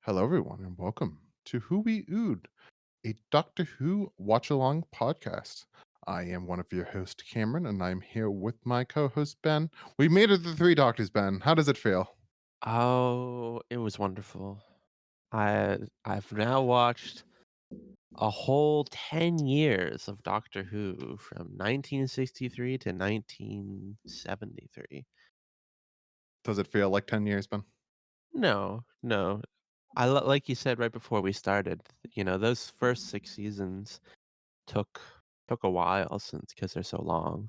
Hello, everyone, and welcome to Wee Ood, a Doctor Who watch along podcast. I am one of your hosts, Cameron, and I'm here with my co host, Ben. We made it to the Three Doctors, Ben. How does it feel? Oh, it was wonderful. I've now watched a whole 10 years of Doctor Who from 1963 to 1973. Does it feel like 10 years, Ben? No, no. Like you said right before we started, those first 6 seasons took took a while since because they're so long.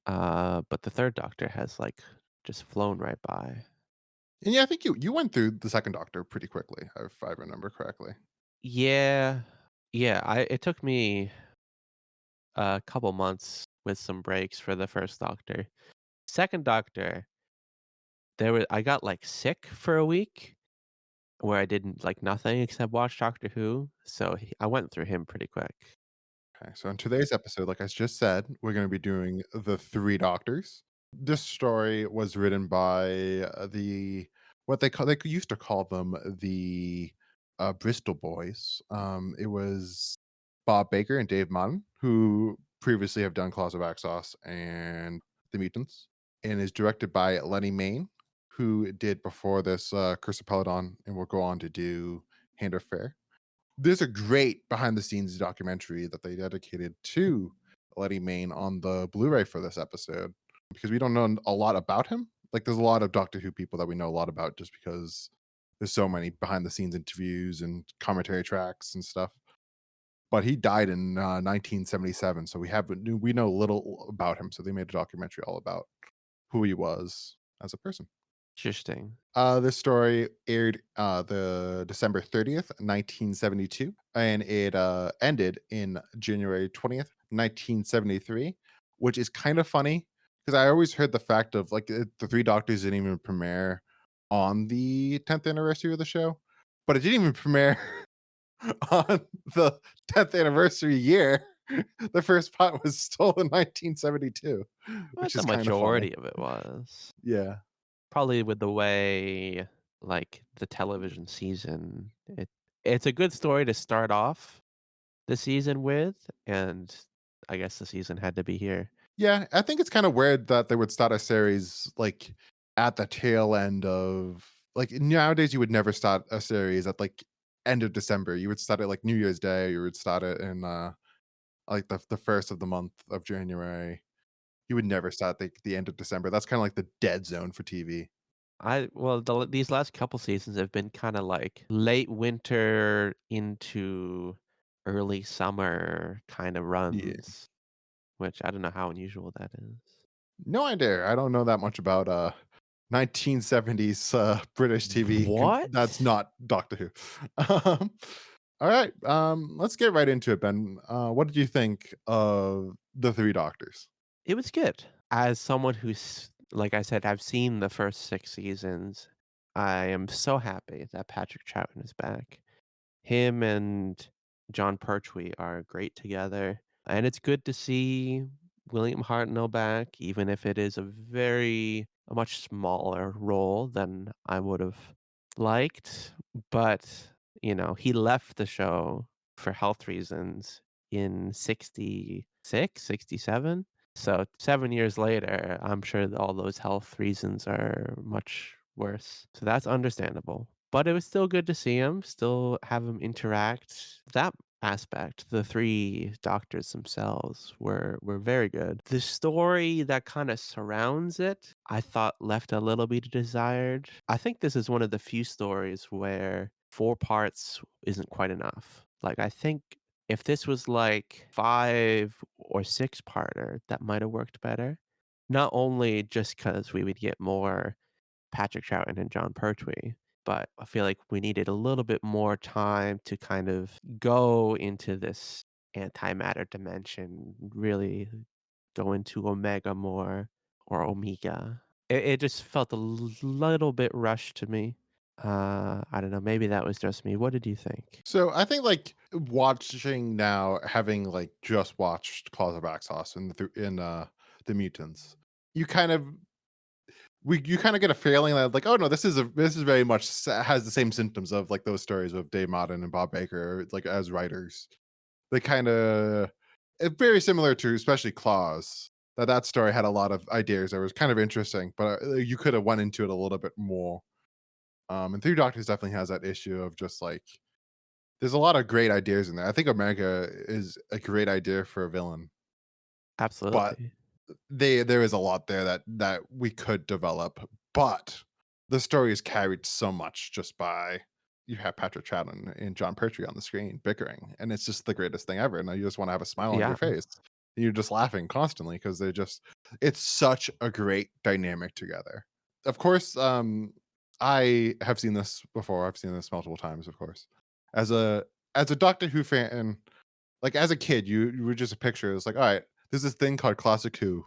But the 3rd Doctor has, like, just flown right by. And yeah, I think you went through the second Doctor pretty quickly, if I remember correctly. Yeah. Yeah, I it took me a couple months with some breaks for the 1st Doctor. 2nd Doctor, I got, like, sick for a week where I didn't like, nothing except watch Doctor Who, so I went through him pretty quick. Okay, so in today's episode, like I just said, we're going to be doing the Three Doctors. This story was written by what they used to call them the Bristol Boys. It was Bob Baker and Dave Martin, who previously have done Claws of Axos and The Mutants, and is directed by Lenny Mayne, who did before this Curse of Peladon, and will go on to do Hand of Fair. There's a great behind the scenes documentary that they dedicated to Letty Mayne on the Blu-ray for this episode because we don't know a lot about him. Like there's a lot of Doctor Who people that we know a lot about just because there's so many behind the scenes interviews and commentary tracks and stuff. But he died in 1977, so we know little about him. So they made a documentary all about who he was as a person. Interesting. This story aired the December 30th, 1972, and it ended in January 20th, 1973, which is kind of funny because I always heard the fact of like the Three Doctors didn't even premiere on the 10th anniversary of the show, but it didn't even premiere on the 10th anniversary year. The first part was still in 1972, But which the is kind of funny. majority of it was. Yeah. Probably with the way, like, the television season, it's a good story to start off the season with, and I guess the season had to be here. Yeah, I think it's kinda weird that they would start a series, like, at the tail end of like, nowadays, you would never start a series at, like, end of December. You would start it, like, New Year's Day, you would start it in, like, the 1st of the month of January. You would never start the end of December. That's kinda like the dead zone for TV. These last couple seasons have been kinda like late winter into early summer kinda Yeah. runs, which I don't know how unusual that is. No idea. I don't know that much about, 1970s, British TV that's What? not Doctor Who. Um, alright, let's get right into it, Ben. What did you think of The Three Doctors? It was good. As someone who's like I said, I've seen the first 6 seasons, I am so happy that Patrick Troughton is back. Him and John Pertwee are great together, and it's good to see William Hartnell back, even if it is a much smaller role than I would've liked, but, he left the show for health reasons in '66, '67. So 7 years later, I'm sure that all those health reasons are much worse. So that's understandable. But it was still good to see him, still have him interact. That aspect, the 3 doctors themselves were very good. The story that kinda surrounds it, I thought left a little bit desired. I think this is one of the few stories where 4 parts isn't quite enough. Like, I think if this was like 5 or 6-parter, that might have worked better. Not only just because we would get more Patrick Troughton and John Pertwee, but I feel like we needed a little bit more time to kind of go into this antimatter dimension, really go into Omega more or Omega. It just felt a little bit rushed to me. I don't know, maybe that was just me. What did you think? So, I think, like, watching now, having, like, just watched Claws of Axos and The Mutants, you kind of we you kind of get a feeling that like, oh no, this is very much has the same symptoms of like those stories of Dave Martin and Bob Baker, like as writers. They kind of it's very similar to especially Claus. That story had a lot of ideas that was kind of interesting, but you could have went into it a little bit more. And Three Doctors definitely has that issue of just like there's a lot of great ideas in there. I think Omega is a great idea for a villain, but Absolutely. there is a lot there that we could develop, but the story is carried so much just by you have Patrick Troughton and John Pertwee on the screen bickering, and it's just the greatest thing ever, and you just wanna have a smile on your Yeah, face. You're just laughing constantly because they're just it's such a great dynamic together. Of course, I have seen this before, I've seen this multiple times, of course. As a as a Doctor Who fan, like, as a kid, you would just picture it's like, "Alright, there's this thing called Classic Who,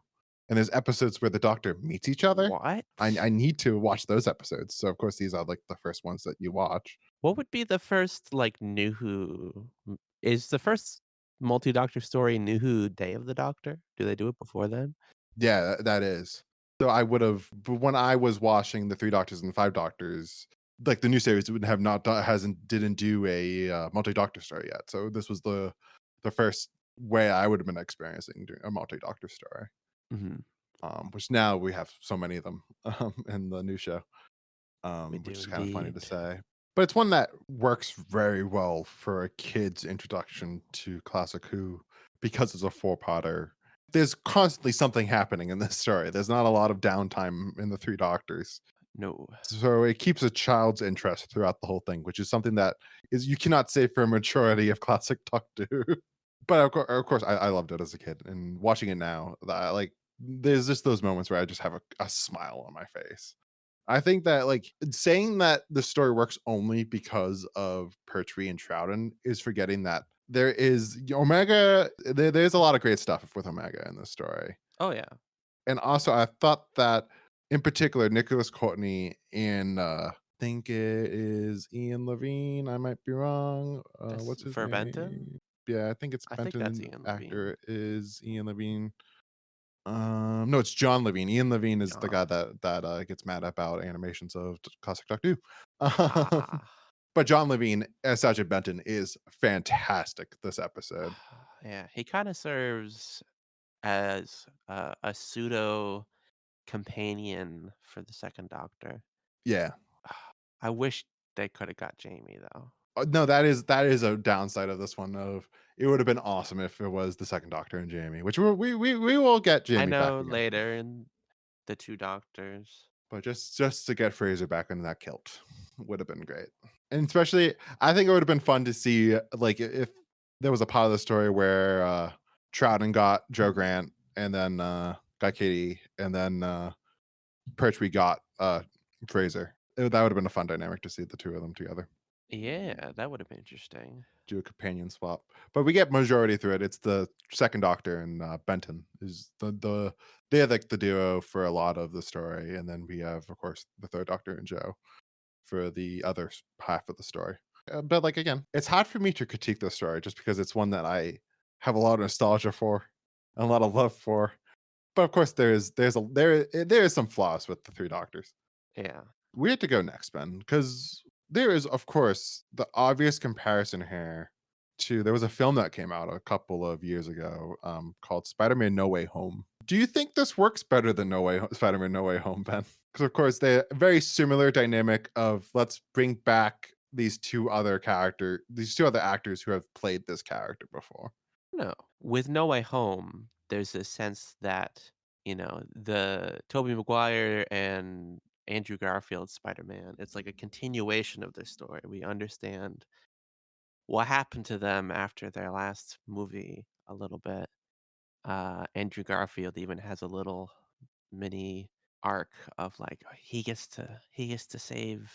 and there's episodes where the Doctor meets each other. what? I need to watch those episodes." So, of course, these are, like, the first ones that you watch. What would be the first, like, New Who is the first multi-Doctor story New Who Day of the Doctor? Do they do it before then? Yeah, that is. So, I would've but when I was watching the 3 Doctors and the 5 Doctors, like, the new series would have not done hasn't didn't do a, multi-Doctor story yet, so this was the first way I would have been experiencing doing a multi-Doctor story, Mhm. which now we have so many of them, in the new show. We Which do is kind of funny to indeed. say. But it's one that works very well for a kid's introduction to Classic Who because it's a four-parter. There's constantly something happening in this story. There's not a lot of downtime in the Three Doctors. No. So it keeps a child's interest throughout the whole thing, which is something that is you cannot say for a majority of classic Doctor Who. But of course, I loved it as a kid, and watching it now, like there's just those moments where I just have a smile on my face. I think that, like, saying that the story works only because of Pertwee and Troughton is forgetting that there is Omega there's a lot of great stuff with Omega in this story. Oh, yeah. And also, I thought that, in particular, Nicholas Courtney and, think it is Ian Levine, I might be wrong, That's what's his for Benton? name? Yeah, I think it's I think that's Benton Ian Levine. actor is Ian Levine. No, it's John Levine. Ian Levine is the John. guy that gets mad about animations of classic Doctor Who. Ah. But John Levine as Sergeant Benton is fantastic this episode. Yeah, he kinda serves as a pseudo companion for the second Doctor. Yeah. I wish they coulda got Jamie, though. No, that is a downside of this one of it would have been awesome if it was the second Doctor and Jamie, which we will get I Jamie back know again. later in the 2 Doctors. But just to get Fraser back in that kilt would have been great. And especially, I think it would have been fun to see, like, if there was a part of the story where, Troughton got Joe Grant and then, got Katie, and then, Pertwee got, Fraser. That would have been a fun dynamic to see the 2 of them together, Yeah, that would've been interesting. do a companion swap. But we get majority through it. It's the 2nd Doctor and, Benton is they're, like, the duo for a lot of the story, and then we have, of course, the 3rd Doctor and Joe for the other half of the story. But like again, it's hard for me to critique this story just because it's one that I have a lot of nostalgia for, and a lot of love for. But of course, there is some flaws with the Three Doctors. Yeah. We have to go next, Ben, because there is, of course, the obvious comparison here to there was a film that came out a couple of years ago called Spider-Man No Way Home. Do you think this works better than Spider-Man No Way Home, Ben? Because of course they're very similar dynamic of let's bring back these two other actors who have played this character before. No. With No Way Home, there's this sense that, the Tobey Maguire and Andrew Garfield Spider-Man, it's like a continuation of their story. We understand what happened to them after their last movie a little bit. Andrew Garfield even has a little mini arc of like he gets to save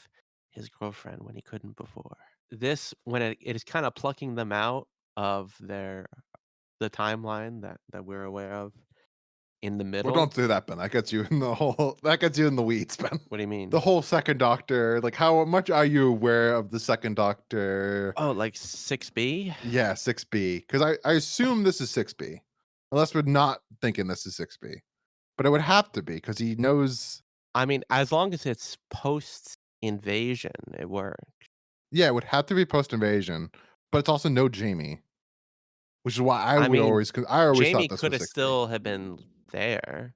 his girlfriend when he couldn't before. This when it is kind of plucking them out of the timeline that we're aware of in the Well, middle. don't do that, Ben. That gets you in the weeds, Ben. What do you The mean? whole second Doctor, like how much are you aware of the second Doctor? Oh, like 6B? Yeah, 6B. Because I assume this is 6B. Unless we're not thinking this is 6B. But it would have to be because he knows I mean, as long as it's post-invasion, it works. Yeah, it would have to be post-invasion, but it's also no Jamie, which is why I mean, I always thought Jamie this was coulda 6B. still have been there,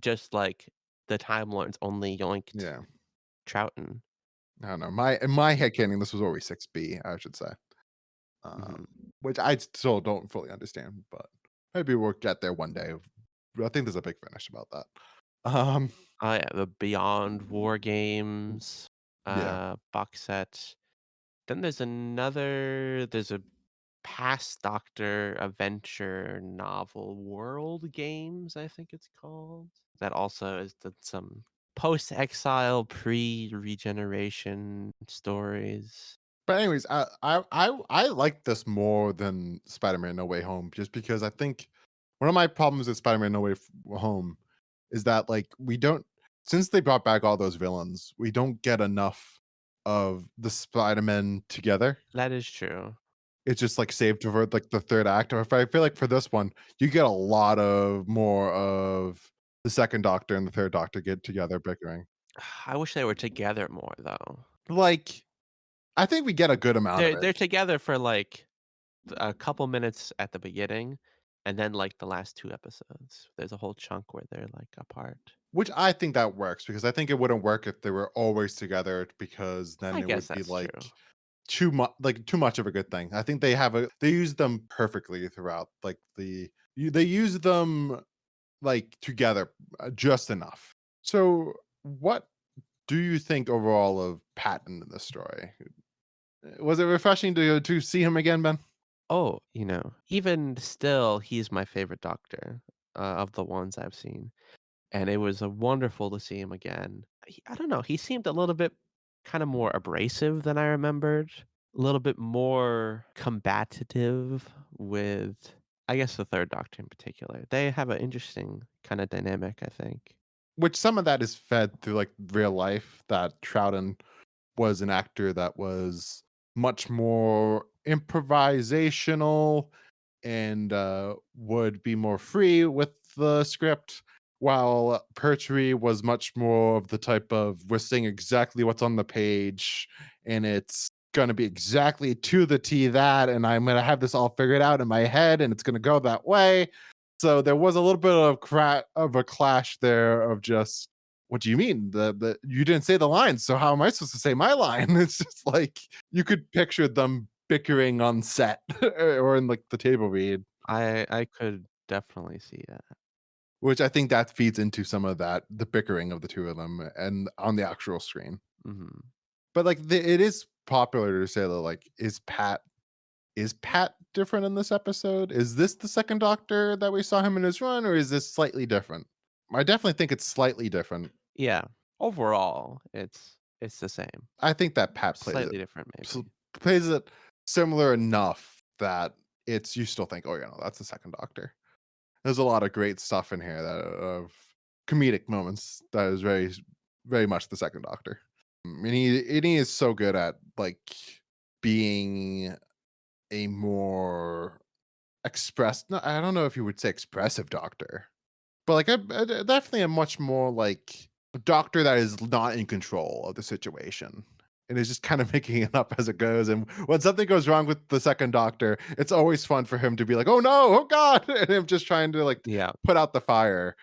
just like the Time Lords only yoinked Yeah. Troughton. I don't know. In my headcanon, this was always 6B, I should say. Mhm. Which I still don't fully understand, but maybe we'll get there one day. I think there's a big finish about that. Um, Oh, yeah, the Beyond War Games, yeah. box set. Then there's a Past Doctor adventure novel, World Games, I think it's called. That also is did some post-exile, pre-regeneration stories. But anyways, I like this more than Spider-Man: No Way Home, just because I think one of my problems with Spider-Man: No Way Home is that like we don't since they brought back all those villains, we don't get enough of the Spider-Men together. That is true. It's just like saved for like the third act. Or if I feel like for this one, you get a lot of more of the second Doctor and the third Doctor get together bickering. I wish they were together more, though. Like, I think we get a good amount of They're it. together for, like, a couple minutes at the beginning, and then, like, the last 2 episodes. There's a whole chunk where they're, like, apart. Which I think that works because I think it wouldn't work if they were always together because then I it guess would be that's true. like too much of a good thing. I think they use them perfectly throughout. Like they use them like together just enough. So what do you think overall of Patton in the story? Was it refreshing to see him again, Ben? Oh, even still, he's my favorite Doctor, of the ones I've seen, and it was, wonderful to see him again. I don't know, he seemed a little bit kinda more abrasive than I remembered, a little bit more combative with, I guess, the 3rd Doctor in particular. They have an interesting kinda dynamic, I think. Which some of that is fed through like real life that Troughton was an actor that was much more improvisational and would be more free with the script, while Pertwee was much more of the type of we're saying exactly what's on the page, and it's going to be exactly to the T that, and I'm going to have this all figured out in my head, and it's going to go that way. So there was a little bit of of a clash there of just what do you mean? The you didn't say the line, so how am I supposed to say my line? It's just like you could picture them bickering on set or in like the table read, I could definitely see that. which I think that feeds into some of that the bickering of the two of them and on the actual screen. Mhm. But like it is popular to say that like is Pat different in this episode? Is this the second Doctor that we saw him in his run, or is this slightly different? I definitely think it's slightly different. Yeah. Overall, it's the same. I think that Pat Slightly different, s- maybe. plays it similar enough that it's you still think, oh yeah, no, that's the second Doctor. There's a lot of great stuff in here that of comedic moments that is very much the second Doctor. And he is so good at like being a more no, I don't know if you would say expressive Doctor, but like definitely a much more like doctor that is not in control of the situation and is just kind of making it up as it goes. And when something goes wrong with the second doctor, it's always fun for him to be like, "Oh no, oh god," and him just trying to like Yeah. put out the fire.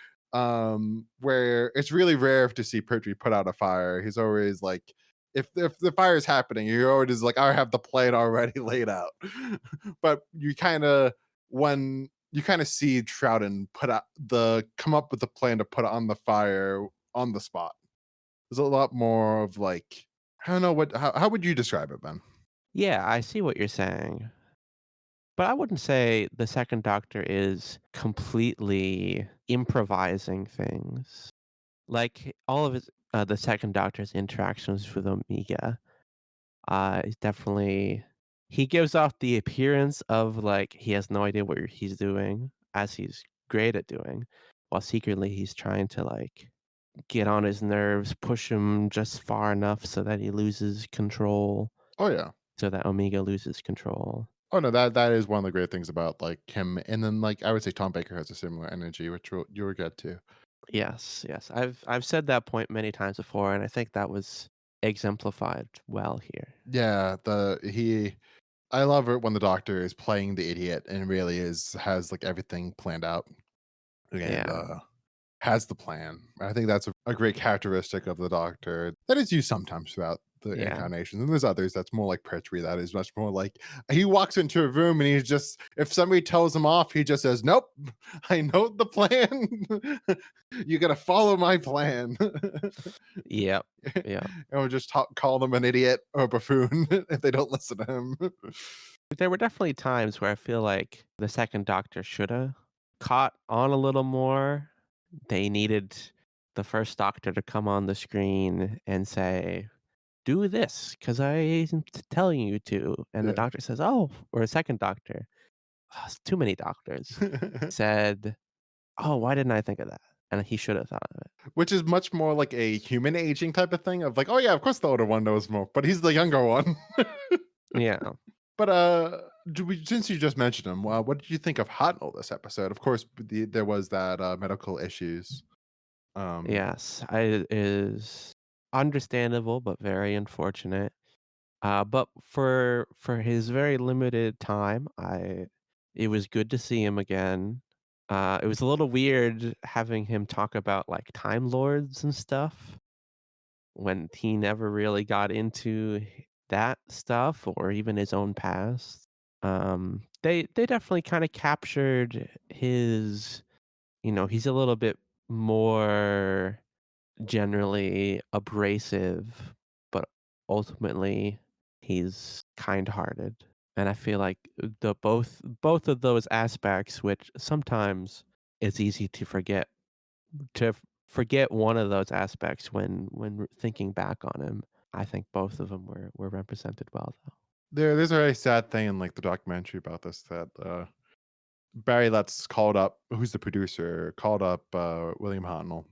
Where it's really rare to see Pertwee put out a fire. He's always like, if the fire is happening, you're always like, I have the plan already laid out. But you kind of when you kind of see Troughton come up with a plan to put on the fire on the spot. There's a lot more of like I don't know how would you describe it, Ben? Yeah, I see what you're saying. But I wouldn't say the second Doctor is completely improvising things. Like, all of his the second Doctor's interactions with Omega, is definitely he gives off the appearance of, like, he has no idea what he's doing, as he's great at doing, while secretly he's trying to, like, get on his nerves, push him just far enough so that he loses control, Oh yeah. so that Omega loses control. Oh no, that is one of the great things about like him. And then like I would say Tom Baker has a similar energy, which you'll get to. Yes, yes. I've said that point many times before, and I think that was exemplified well here. Yeah, the he I love it when the doctor is playing the idiot and really has like everything planned out and Yeah, has the plan. I think that's a great characteristic of the Doctor that is used sometimes throughout the yeah, incarnations, and there's others that's more like Pertwee, that is much more like he walks into a room and he's just if somebody tells him off, he just says, "Nope, I know the plan. You gotta follow my plan." yep, yep. Or just call them an idiot or buffoon if they don't listen to him. There were definitely times where I feel like the second Doctor shoulda caught on a little more. They needed the first Doctor to come on the screen and say, "Do this, 'cause I'm telling you to," and the Yeah. Doctor says, "Oh," or a second Doctor, it's too many doctors, said, "Oh, why didn't I think of that?" And he should have thought of it. Which is much more like a human aging type of thing of like, "Oh, yeah, of course the older one knows more, but he's the younger one." Yeah. But, do we since you just mentioned him, what did you think of Hartnell this episode? Of course, there was that, medical issues. Um, Yes, I it is understandable, but very unfortunate. But for his very limited time, I it was good to see him again. It was a little weird having him talk about, like, Time Lords and stuff when he never really got into that stuff or even his own past. They definitely kinda captured his he's a little bit more generally abrasive, but ultimately he's kind-hearted. And I feel like the both of those aspects, which sometimes it's easy to forget one of those aspects when thinking back on him. I think both of them were represented well, though. there's a very sad thing in, like, the documentary about this that, Barry Letts called up who's the producer, called up, William Hartnell.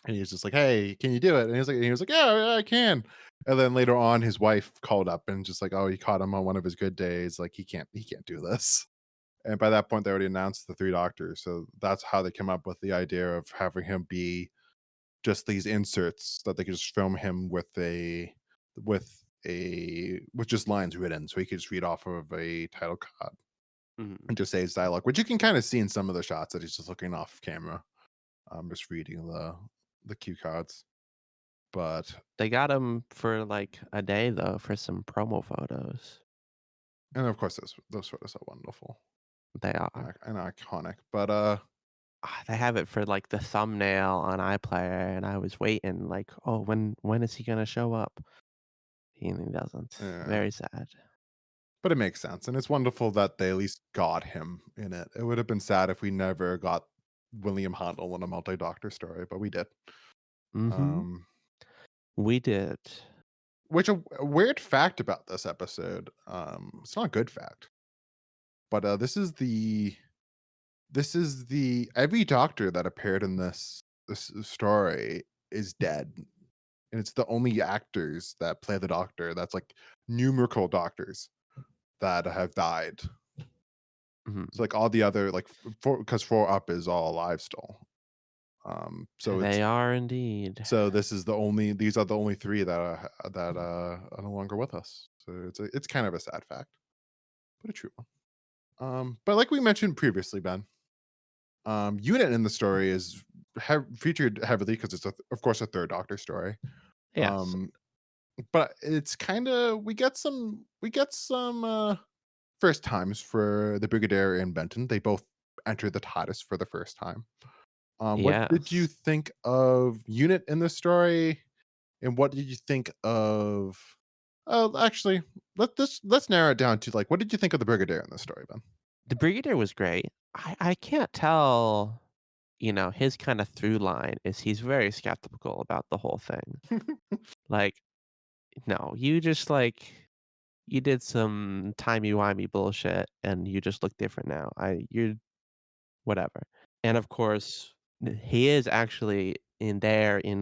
And he was just like, "Hey, can you do it?" And he was like, "Yeah, yeah, I can." And then later on, his wife called up and just like, "Oh, he caught him on one of his good days. Like he can't do this." And by that point, they already announced the three doctors. So that's how they came up with the idea of having him be just these inserts that they could just film him with just lines written, so he could just read off of a title card Mhm. and just say his dialogue, which you can kind of see in some of the shots that he's just looking off camera, just reading the cue cards. But They got him for, like, a day, though, for some promo photos. and of course, those photos are wonderful They and are. iconic, but, They have it for, like, the thumbnail on iPlayer, and I was waiting, like, "Oh, when is he gonna show up?" He doesn't. yeah, Very sad. but it makes sense, and it's wonderful that they at least got him in it. It would have been sad if we never got William Hartnell in a multi-doctor story, but we did. Mhm. Um, We did. which a weird fact about this episode, it's not a good fact, but, this is the every doctor that appeared in this story is dead. And it's the only actors that play the doctor that's like numerical doctors that have died. So Mhm. like all the other like because 4 up is all alive still. So it's They are indeed. so this is the only these are the only 3 are no longer with us. So it's kind of a sad fact, but a true one. But like we mentioned previously, Ben, unit in the story is featured heavily because it's of course a third doctor story. Yes. Um, but it's kinda we get some first times for the Brigadier and Benton. They both enter the TARDIS for the first time. What did you Yes. think of Unit in this story, and what did you think of actually, let's narrow it down to, like, what did you think of the Brigadier in this story, Ben? The Brigadier was great. I can't tell, his kinda through line is he's very skeptical about the whole thing. Like, "No, you just, you did some timey-wimey bullshit, and you just look different now. You're whatever." And, of course, he is actually in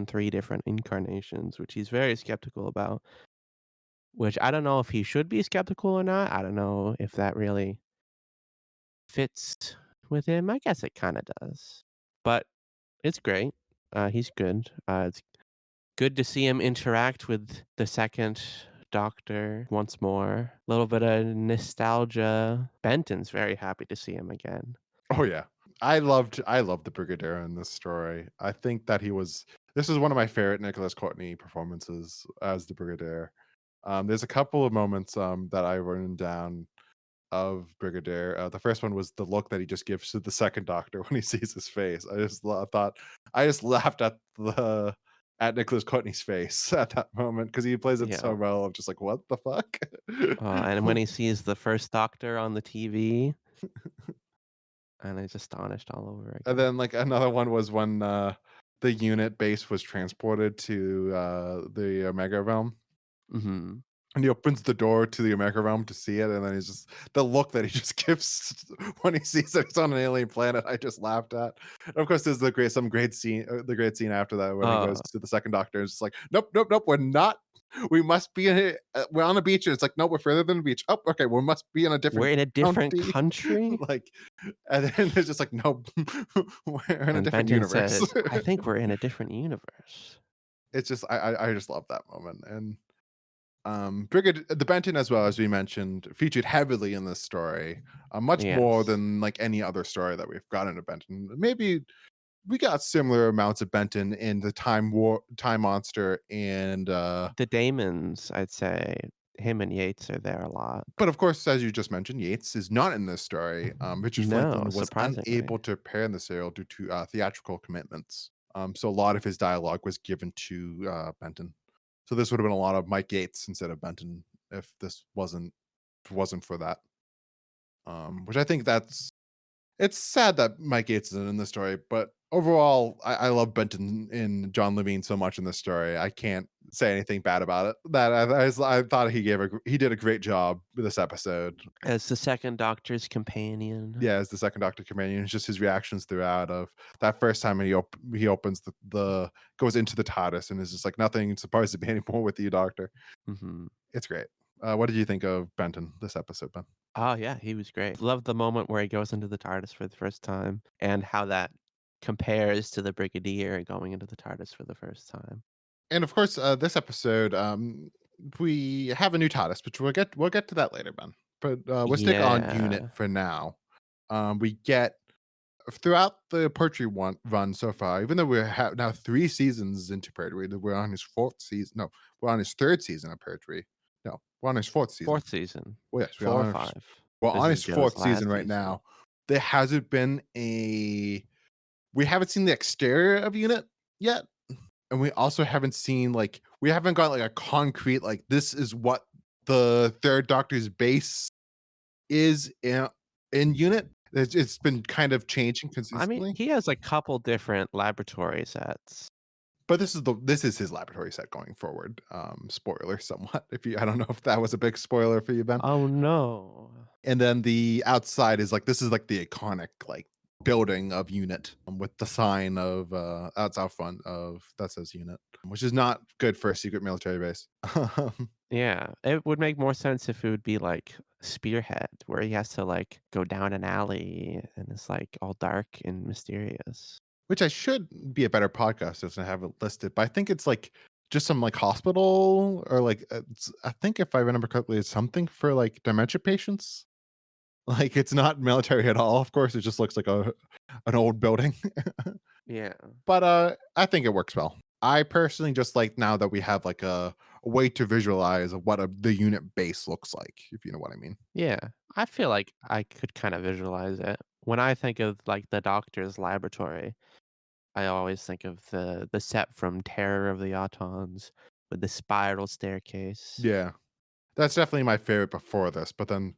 3 different incarnations, which he's very skeptical about, which I don't know if he should be skeptical or not. I don't know if that really fits with him. I guess it kinda does. But It's great. He's good. It's good to see him interact with the second Doctor once more. A little bit of nostalgia. Benton's very happy to see him again. Oh yeah. I loved the Brigadier in this story. I think that this is one of my favorite Nicholas Courtney performances as the Brigadier. There's a couple of moments that I written down of Brigadier. The first one was the look that he just gives to the second Doctor when he sees his face. Thought I just laughed at Nicholas Courtney's face at that moment because he plays it so Yeah. well. I'm just like, what the fuck? And when he sees the first Doctor on the TV, and he's astonished all over And again. then, like, another one was when, the unit base was transported to, the Omega Realm, Mhm. and he opens the door to the Omega Realm to see it, and then he's just the look that he just gives when he sees that it's on an alien planet, I just laughed at. And of course, there's the great scene after that when he goes Uh, to the second Doctor, and it's just like, "Nope, nope, nope, we're not we must be in it we're on a beach," and it's like, "No, we're further than the beach. Oh, okay, we must be in a different we're in a different county." country? Like, and then it's just like, "No, we're in a And different Benton universe." says, "I think we're in a different universe." It's just I just love that moment, and, Brigad the Benton, as well, as we mentioned, featured heavily in this story, much more Yes. than, like, any other story that we've gotten to Benton. Maybe we got similar amounts of Benton in the Time Monster and, The Damons, I'd say, him and Yates are there a lot. but of course, as you just mentioned, Yates is not in this story. Richard No, Flintland was surprisingly. unable to appear in the serial due to theatrical commitments. So a lot of his dialogue was given to Benton. So this would have been a lot of Mike Yates instead of Benton if this wasn't for that. Which I think it's sad that Mike Yates isn't in this story, but overall, I love Benton and John Levine so much in this story. I can't say anything bad about it. That I thought he did a great job with this episode. As the second Doctor's companion. Yeah, as the second Doctor companion, it's just his reactions throughout of that first time when he opens the goes into the TARDIS and is just like, "Nothing supposed to be anymore with you, Doctor." Mhm. It's great. What did you think of Benton this episode, Ben? Oh, yeah, he was great. Love the moment where he goes into the TARDIS for the first time and how that compares to the Brigadier going into the TARDIS for the first time. And of course, this episode, we have a new TARDIS, which we'll get to that later, Ben. But we'll stick on Unit Yeah. for now. We get throughout the Pertwee run so far, even though we have now 3 seasons into Pertwee, that we're on his fourth season. No, we're on his third season of Pertwee. No, we're on his fourth season. 4th season. Well, yes, 4 or 5. we're This on is his Joe's fourth season last right season. now. There hasn't been a we haven't seen the exterior of Unit yet, and we also haven't seen we haven't got like a concrete this is what the third Doctor's base is in Unit. It's been kind of changing I mean, consistently. he has a couple different laboratory sets. But this is his laboratory set going forward. Spoiler somewhat. If you I don't know if that was a big spoiler for you, Ben. Oh, no. And then the outside is this is the iconic building of Unit with the sign of that's out front of that says Unit, which is not good for a secret military base. Yeah, it would make more sense if it would be like Spearhead, where he has to like go down an alley and it's like all dark and mysterious. Which I should be a better podcast if I have it listed, but I think it's just some hospital or I think if I remember correctly, it's something for dementia patients. Like it's not military at all. Of course, it just looks like a an old building. Yeah. But I think it works well. I personally just like now that we have a way to visualize what the unit base looks like, if you know what I mean. Yeah. I feel like I could kind of visualize it. When I think of like the doctor's laboratory, I always think of the set from Terror of the Autons with the spiral staircase. Yeah, that's definitely my favorite before this. But then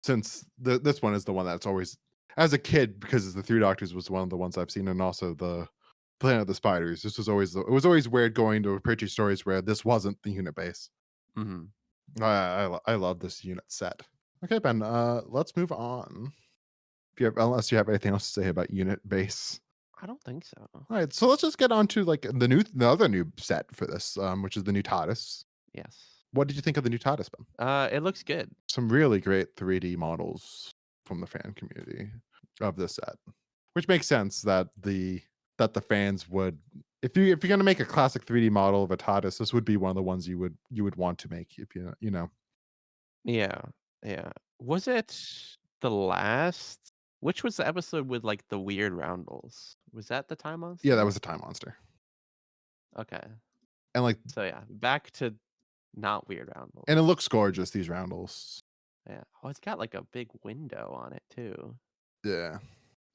since this one is the one that's always as a kid because the Three Doctors was one of the ones I've seen, and also the Planet of the Spiders. This was always it was always weird going to preachy stories where this wasn't the unit base. Mhm. I love this unit set. Okay, Ben. Let's move on. If you have, unless you have anything else to say about unit base. I don't think so. All right, so let's just get on to the other new set for this, which is the new TARDIS. Yes. What did you think of the new TARDIS, Ben? It looks good. Some really great 3D models from the fan community of this set, which makes sense that that the fans would if you're gonna make a classic 3D model of a TARDIS, this would be one of the ones you would want to make if you know. Yeah, yeah. Was it the last which was the episode with, like, the weird roundels? Was that the Time Yeah, that Monster? was a time monster. Okay. And, like So, yeah, back to not weird and it roundels. looks gorgeous, these roundels. Yeah. Oh, it's got, like, a big window on it too. Yeah.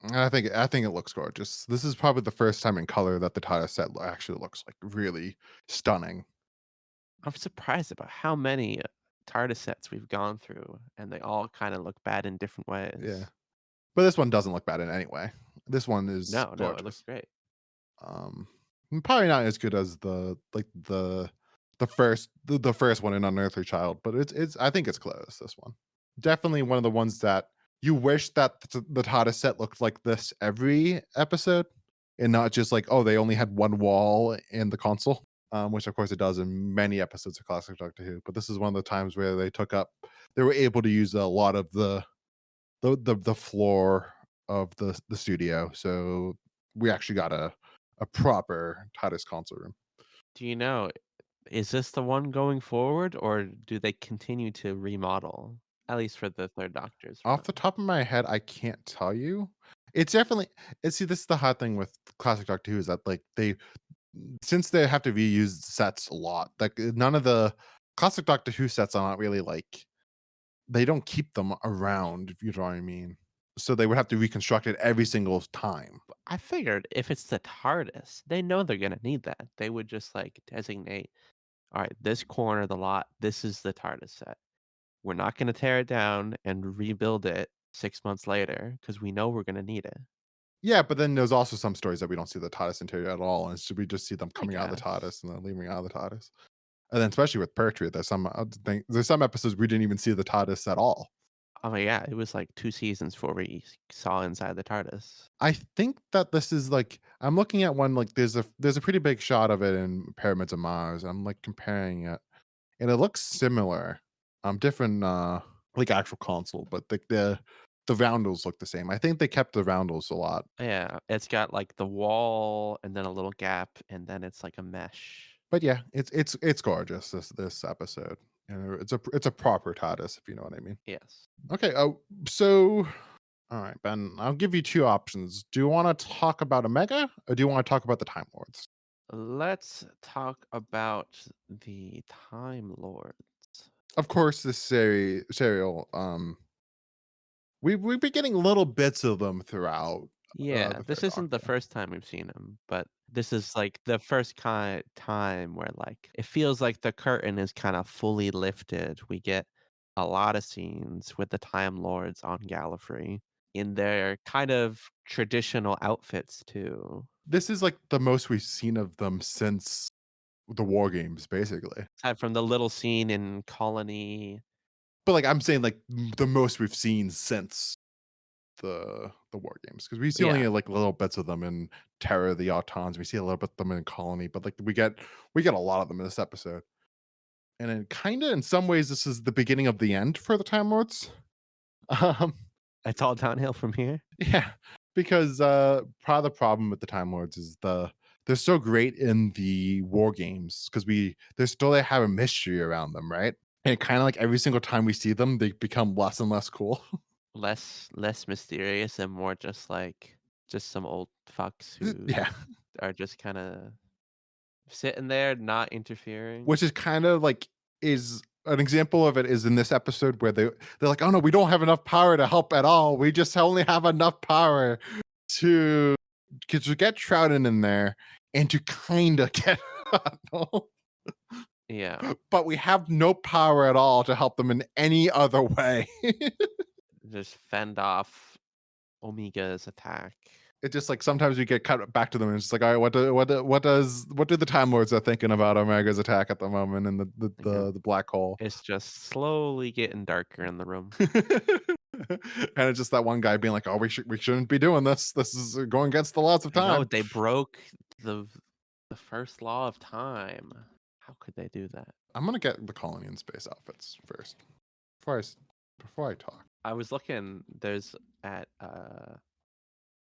And I think it looks gorgeous. This is probably the first time in color that the TARDIS set actually looks, like, really stunning. I'm surprised about how many, TARDIS sets we've gone through, and they all kinda look bad in different Yeah. ways. But this one doesn't look bad in any way. This one is No, no, it looks gorgeous. great. Um, Probably not as good as the first one in Unearthly Child, but it's I think it's close, this one. Definitely one of the ones that you wish that the TARDIS set looked like this every episode, and not just like, oh, they only had one wall in the console, which of course it does in many episodes of classic Doctor Who, but this is one of the times where they were able to use a lot of the floor of the studio, so we actually got a proper TARDIS console room. Do you know, is this the one going forward, or do they continue to remodel? At least for the 3rd Doctor's Off the run. top of my head, I can't tell you. It's definitely see, this is the hard thing with classic Doctor Who is that, like, since they have to reuse sets a lot, like, none of the classic Doctor Who sets are not really, like they don't keep them around, if you know what I mean. So they would have to reconstruct it every single time. I figured if it's the TARDIS, they know they're gonna need that. They would just, like, designate, "Alright, this corner of the lot, this is the TARDIS set. We're not gonna tear it down and rebuild it 6 months later because we know we're gonna need it." Yeah, but then there's also some stories that we don't see the TARDIS interior at all, and so we just see them I coming out of the guess. TARDIS and then leaving out of the TARDIS. And then especially with Pertwee, there's some episodes we didn't even see the TARDIS at all. Oh, yeah, it was, like, 2 seasons before we saw inside the TARDIS. I think that this is like I'm looking at one like there's a pretty big shot of it in Pyramids of Mars. I'm like comparing it, and it looks similar. Different like actual console, but the roundels look the same. I think they kept the roundels a lot. Yeah, it's got, like, the wall and then a little gap, and then it's like a mesh. But yeah, it's gorgeous this episode. And it's a proper TARDIS, if you know what I mean. Yes. Okay, so all right, Ben, I'll give you two options. Do you want to talk about Omega or do you want to talk about the Time Lords? Let's talk about the Time Lords. Of course, this serial, we've been getting little bits of them throughout Yeah, the this Third isn't the Doctor. first time we've seen him, but this is, like, the first time where, like, it feels like the curtain is kinda fully lifted. We get a lot of scenes with the Time Lords on Gallifrey in their kind of traditional outfits too. This is like the most we've seen of them since the War Games, basically. Aside from the little scene in Colony. But like I'm saying, like the most we've seen since the War Games because we see only Yeah, like little bits of them in Terror of the Autons. We see a little bit of them in Colony, but like we get a lot of them in this episode. And then kind of in some ways, this is the beginning of the end for the Time Lords. Um, it's all downhill from here. yeah, because part of the problem with the Time Lords is they're so great in the War Games because they have a mystery around them, right? And kind of like every single time we see them, they become less and less cool. Less mysterious and more just like just some old fucks who Yeah. are just kinda sitting there, not interfering. Which is kind of like is an example of it is in this episode where they're like, "Oh, no, we don't have enough power to help at all. We just only have enough power to to get Troughton in there and to kinda get Hunnell, Yeah, but we have no power at all to help them in any other way." just fend off Omega's attack. It just like sometimes we get cut back to them and it's just like, "All right, what do the Time Lords are thinking about Omega's attack at the moment in You know, the black hole?" it's just slowly getting darker in the room. And it's just that one guy being like, "Oh, we shouldn't be doing this. This is going against the laws of I know time." they broke the the first law of time. How could they do that? I'm gonna get the colony in space outfits first before before I talk. I was looking, there's at,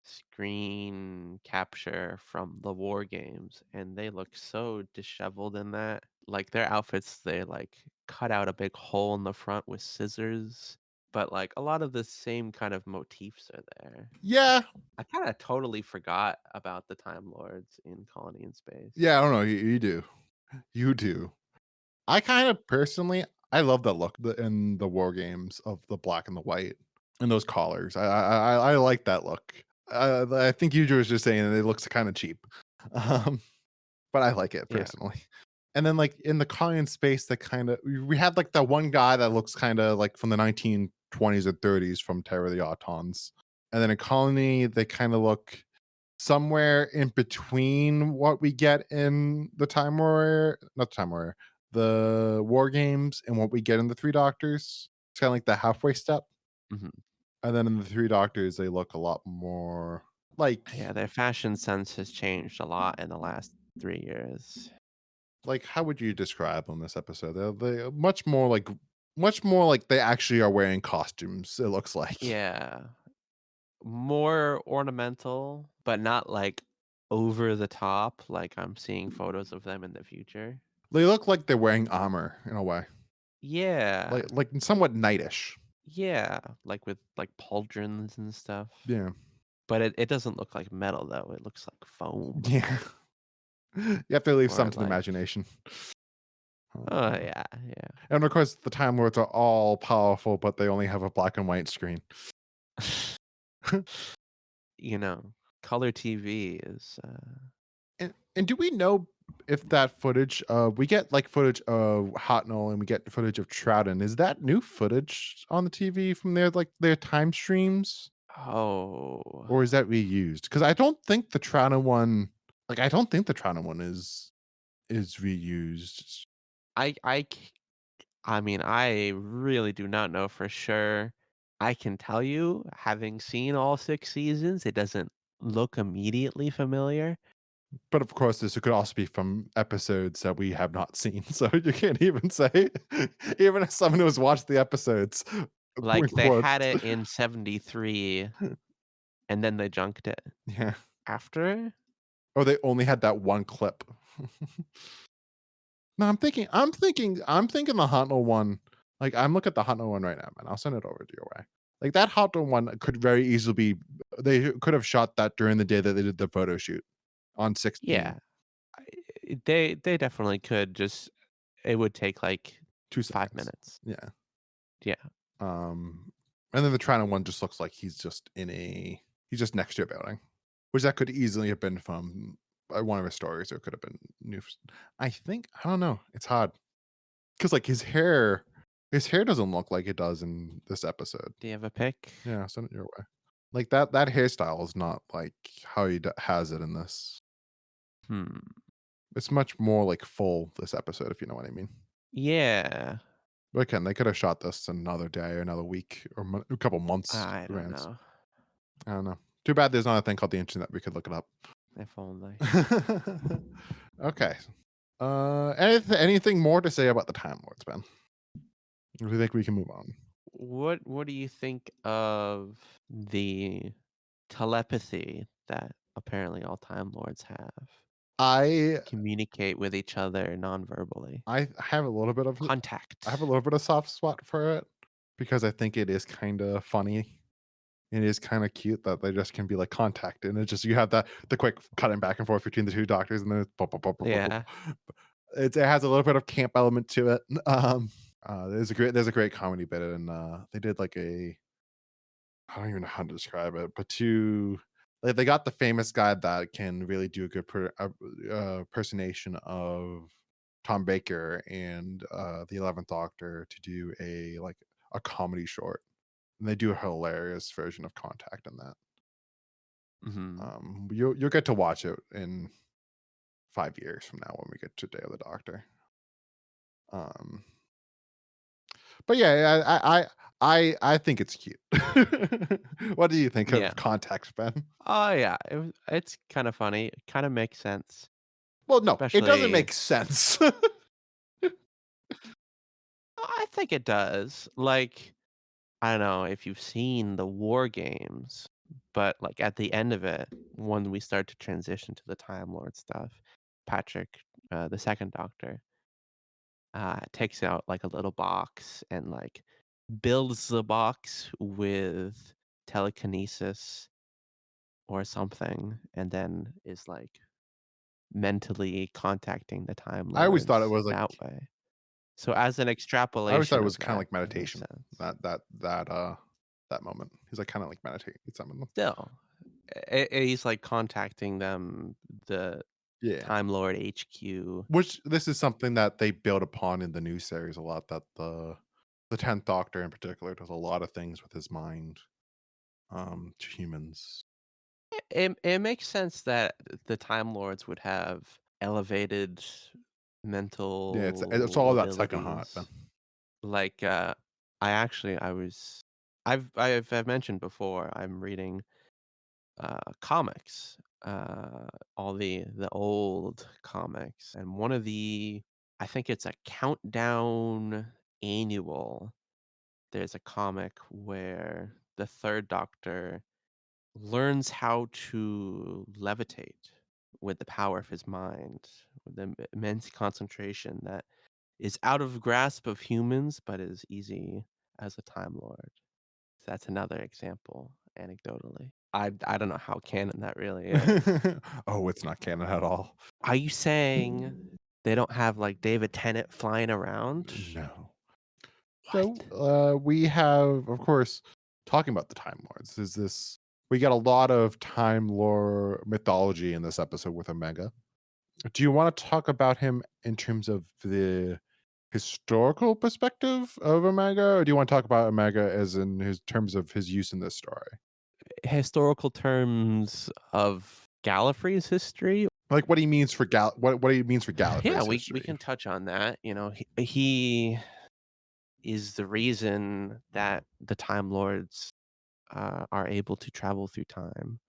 screen capture from the war games, and they look so disheveled in that. Like their outfits, they like cut out a big hole in the front with scissors, but like a lot of the same kind of motifs are there. Yeah, I kind of totally forgot about the Time Lords in Colony in Space. yeah, I don't know, you do. You do. I kind of personally, I love that look in the war games of the black and the white and those collars. I like that look. I think you was just saying it looks kind of cheap, um, but I like it Yeah. personally. And then like in the Colony in Space, that kind of we had like that one guy that looks kind of like from the 1920s or 30s from Terror of the Autons, and then in Colony they kind of look somewhere in between what we get in the Time Warrior, not the Time Warrior, the War Games, and what we get in the Three Doctors. It's kind of like the halfway step. Mhm. And then in the Three Doctors, they look a lot more Yeah, their fashion sense has changed a lot in the last 3 years. like how would you describe them this episode? They're much more like they actually are wearing costumes. It looks like Yeah. More ornamental, but not, like, over the top, like I'm seeing photos of them in the future. they look like they're wearing armor in a way, Yeah. like somewhat knightish. Yeah, like, with, like, pauldrons and stuff. Yeah, But it doesn't look like metal, though, it looks like foam yeah. You have to leave or, some to the like imagination. oh, Um, yeah, yeah. and of course, the Time Lords are all powerful, but they only have a black and white screen. You know, color TV is, And do we know if that footage, we get like footage of Hotnell and we get footage of Trouton. Is that new footage on the TV from their time streams, oh, or is that reused? Because I don't think the Trouton one, I don't think the Trouton one is reused. I I mean, I really do not know for sure. I can tell you, having seen all 6 seasons, it doesn't look immediately familiar. But of course, this could also be from episodes that we have not seen, so you can't even say, even as someone who has watched the episodes, in Like, they quotes. had it in '73, and then they junked it Yeah. after? Or they only had that one clip. No, I'm thinking the Huntnell one, I'm looking at the Huntnell one right now, man. I'll send it over to your way. Like, that Huntnell one could very easily be they could have shot that during the day that they did the photo shoot on 16, Yeah, they definitely could just it would take, like, 2 5 seconds. minutes. Yeah. Yeah, Um, and then the Toronto one just looks like he's just next to a building, which that could easily have been from one of his stories, or it could have been new. I don't know. It's hard because like his hair doesn't look like it does in this episode. do you have a pick? Yeah, I'll send it your way. Like that hairstyle is not like how has it in this. Hmm. It's much more like full this episode, if you know what I mean. Yeah, But again, they could have shot this another day, or another week, or a couple months I don't advance. know. I don't know. Too bad there's not a thing called the internet we could look it up. If only. Okay. Anything more to say about the Time Lords, Ben? Or do you think we can move on? What do you think of the telepathy that apparently all Time Lords have? I Communicate with each other non-verbally. I have a little bit of I have a Contact. little bit of soft spot for it because I think it is kind of funny. It is kind of cute that they just can be like contact, and it just you have the quick cutting back and forth between the two doctors, and then it's bop, bop, bop, bop, bop, bop. Yeah. It has a little bit of camp element to it. There's a great comedy bit, and they did like a I don't even know how to describe it, but they got the famous guy that can really do a good personation of Tom Baker and the 11th Doctor to do a comedy short, and they do a hilarious version of Contact in that. Mhm. You'll get to watch it in 5 years from now when we get to Day of the Doctor. Um, but yeah, I think it's cute. What do you think Yeah. of Contact, Ben? Oh, yeah. It's kinda funny. It kinda makes sense, Well, no, it doesn't especially make sense. I think it does. Like, I don't know if you've seen the war games. But, like, at the end of it, when we start to transition to the Time Lord stuff, Patrick, the 2nd Doctor, takes out, like, a little box and, like, builds the box with telekinesis or something, and then is, like, mentally contacting the Time I always thought it Lords was like that way. So as an I always thought it extrapolation was of kinda that, like it makes meditation, sense. that moment. He's, like, kinda like meditating some of them. Still, he's, like, contacting them, the Yeah. Time Lord HQ. Which this is something that they build upon in the new series a lot, that the 10th Doctor in particular does a lot of things with his mind, to humans. It makes sense that the Time Lords would have elevated Yeah, it's mental all that second heart then. abilities. Like, I was I've mentioned before, I'm reading, comics, all the old comics, and one of the I think it's a Countdown annual. There's a comic where the 3rd Doctor learns how to levitate with the power of his mind, with immense concentration that is out of grasp of humans, but is easy as a Time Lord. That's another example, anecdotally. I don't know how canon that really is. Oh, it's not canon at all. Are you saying they don't have, like, David Tennant flying around? No. So, What? we have, of course, talking about the Time Lords, is this we get a lot of Time Lord mythology in this episode with Omega. Do you wanna talk about him in terms of the historical perspective of Omega, or do you wanna talk about Omega as in his terms of his use in this story? Historical terms of Gallifrey's history? Like, what he means for what he means for Yeah, Gallifrey's we history. can touch on that, he is the reason that the Time Lords, are able to travel through time,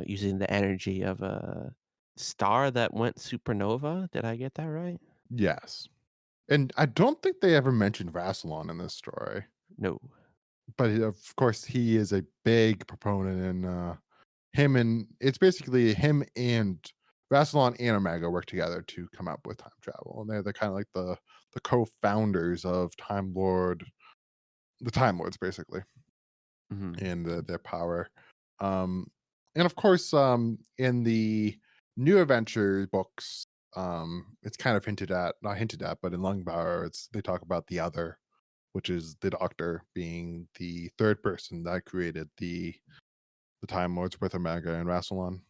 using the energy of a star that went supernova. Did I get that right? Yes. And I don't think they ever mentioned Rassilon in this story, No. but, of course, he is a big proponent in, him and it's basically him and Rassilon and Omega work together to come up with time travel, and they're kinda like the co-founders of the Time Lords, basically. Mhm. And their power. Um, and of course, in the New Adventure books, it's kind of hinted at, not hinted at, but in Lungbauer, it's they talk about the other, which is the Doctor being the third person that created the Time Lords with Omega and Rassilon.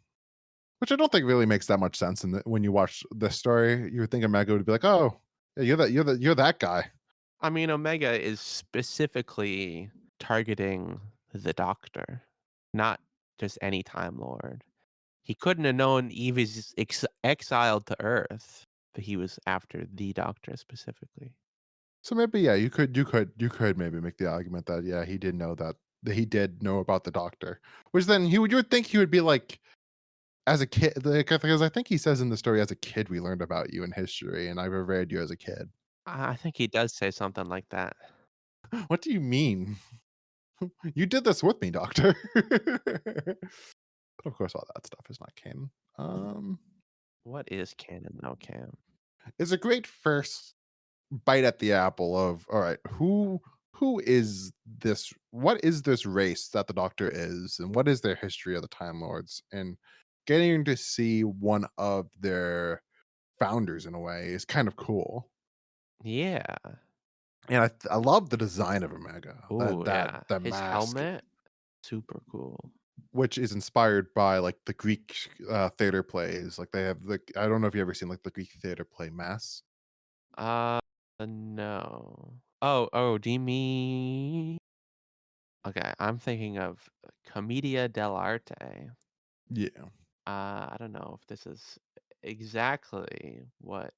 Which I don't think really makes that much sense. And when you watch this story, you would think Omega would be like, "Oh, yeah, you're that guy." I mean, Omega is specifically targeting the Doctor, not just any Time Lord. He couldn't have known Eve is exiled to Earth, but he was after the Doctor specifically. So maybe yeah, you could maybe make the argument that yeah, he did know that he did know about the Doctor, which then you would think he would be like as a kid, like because I think he says in the story as a kid we learned about you in history, and I read you as a kid. I think he does say something like that. What do you mean? You did this with me, Doctor. But of course, all that stuff is not canon. What is canon though, Cam? It's a great first bite at the apple of all right, who is this? What is this race that the Doctor is, and what is their history of the Time Lords? And getting to see one of their founders in a way is kind of cool. Yeah. And I love the design of Omega. Oh yeah. The His mask, helmet, super cool. which is inspired by like the Greek theater plays. Like they have the I don't know if you ever seen like the Greek theater play Mass. Uh, no. Oh, do you mean okay, I'm thinking of Commedia dell'arte. Yeah. I don't know if this is exactly what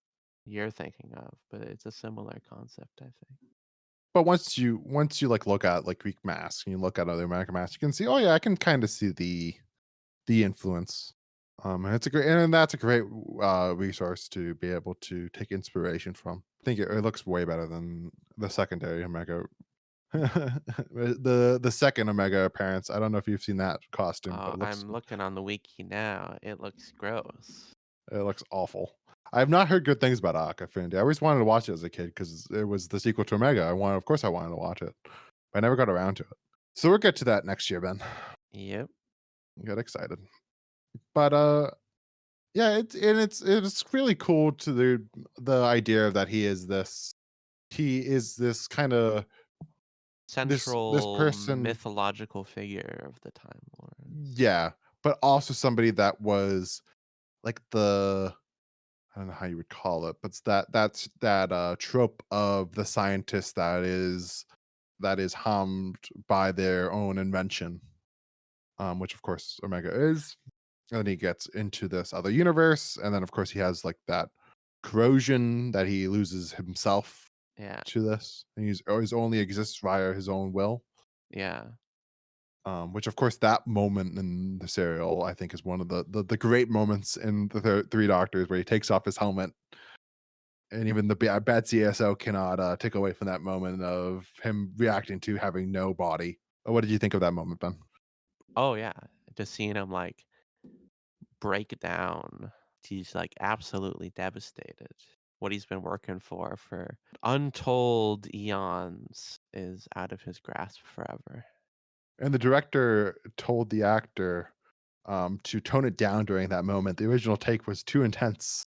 you're thinking of, but it's a similar concept, I think. But once you like look at like Greek masks and you look at other American masks, you can see, oh yeah, I can kind of see the influence. And it's a great and that's a great resource to be able to take inspiration from. I think it looks way better than the secondary Omega The second Omega appearance. I don't know if you've seen that costume, but I'm looking on the wiki now. It looks gross. it looks awful. I have not heard good things about Aquafina. I always wanted to watch it as a kid because it was the sequel to Omega. Of course, I wanted to watch it, but I never got around to it. So we'll get to that next year, Ben. Yep. Get excited. But yeah, it's really cool to the idea that he is this kind of this Central person, mythological figure of the Time Lords. yeah, but also somebody that was like I don't know how you would call it, but that's that trope of the scientist that is harmed by their own invention, which of course Omega is. And then he gets into this other universe, and then of course he has like that corrosion that he loses himself Yeah. to this, and he's always only exists via his own will. Yeah. Which of course that moment in the serial I think is one of the great moments in the Three Doctors where he takes off his helmet, and even the bad CSO cannot take away from that moment of him reacting to having no body. What did you think of that moment, Ben? Oh yeah. Just seeing him like break down. He's like absolutely devastated. What he's been working for untold eons is out of his grasp forever. And the director told the actor to tone it down during that moment. The original take was too intense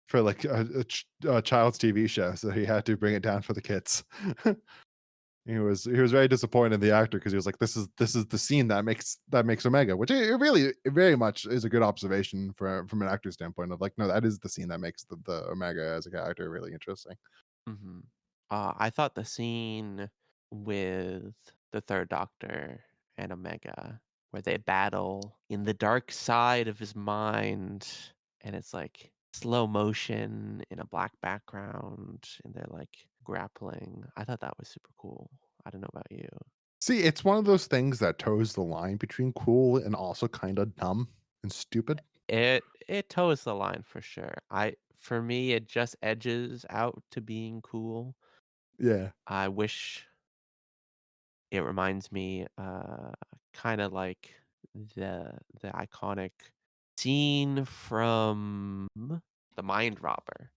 for like a child's TV show, so he had to bring it down for the kids. He was very disappointed in the actor because he was like, this is the scene that makes Omega," which it very much is a good observation from an actor standpoint of like, no, that is the scene that makes the Omega as a character really interesting. Mhm. I thought the scene with the Third Doctor and Omega, where they battle in the dark side of his mind, and it's like slow motion in a black background, and they're like grappling. I thought that was super cool. I don't know about you. See, it's one of those things that toes the line between cool and also kind of dumb and stupid. It toes the line for sure. For me, it just edges out to being cool. Yeah. I wish it reminds me, kinda like the iconic scene from The Mind Robber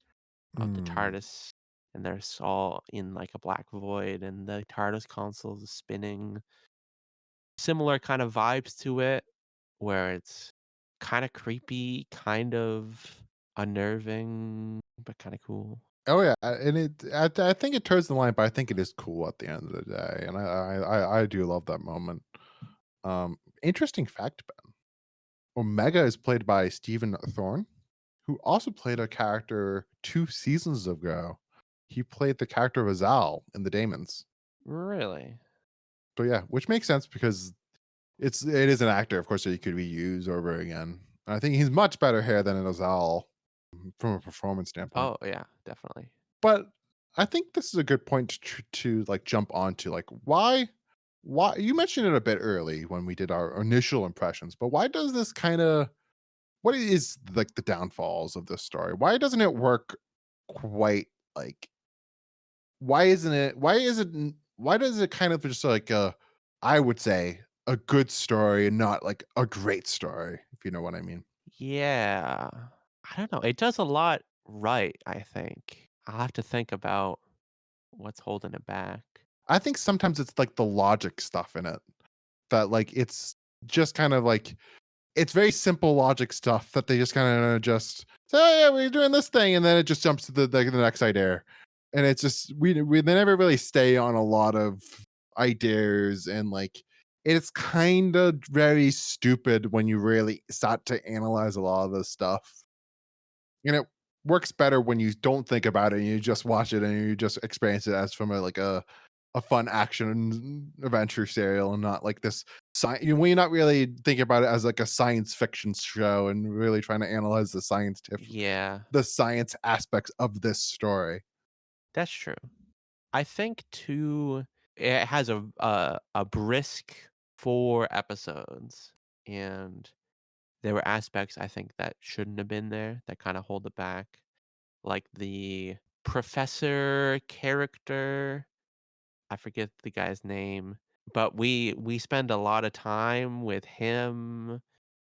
of the Mm. TARDIS, and they're all in, like, a black void, and the TARDIS console is spinning. Similar kind of vibes to it, where it's kinda creepy, kind of unnerving, but kinda cool. Oh yeah, and I think it toes the line, but I think it is cool at the end of the day, and I do love that moment. Interesting fact, Ben. Omega is played by Stephen Thorne, who also played a character 2 seasons ago. He played the character of Azal in The Daemons. Really? So yeah, which makes sense because it is an actor, of course, that you could reuse over again. I think he's much better hair than an Azal from a performance standpoint. Oh, yeah, definitely. But I think this is a good point to like jump onto like why you mentioned it a bit early when we did our initial impressions, but why does this kind of what is like the downfalls of this story? Why doesn't it work quite like why does it kind of just like I would say a good story and not like a great story, if you know what I mean? Yeah. I don't know. It does a lot right, I think. I'll have to think about what's holding it back. I think sometimes it's like the logic stuff in it that like it's just kind of like it's very simple logic stuff that they just kinda just say, "Oh, yeah, we're doing this thing," and then it just jumps to the next idea. And it's just we they never really stay on a lot of ideas, and, like, it's kinda very stupid when you really start to analyze a lot of this stuff. And it works better when you don't think about it and you just watch it and you just experience it as from a fun action adventure serial and not like this when you're not really thinking about it as like a science fiction show and really trying to analyze Yeah, the science aspects of this story. that's true. I think too it has a brisk 4 episodes, and there were aspects I think that shouldn't have been there that kinda hold it back, like the professor character. I forget the guy's name, but we spend a lot of time with him.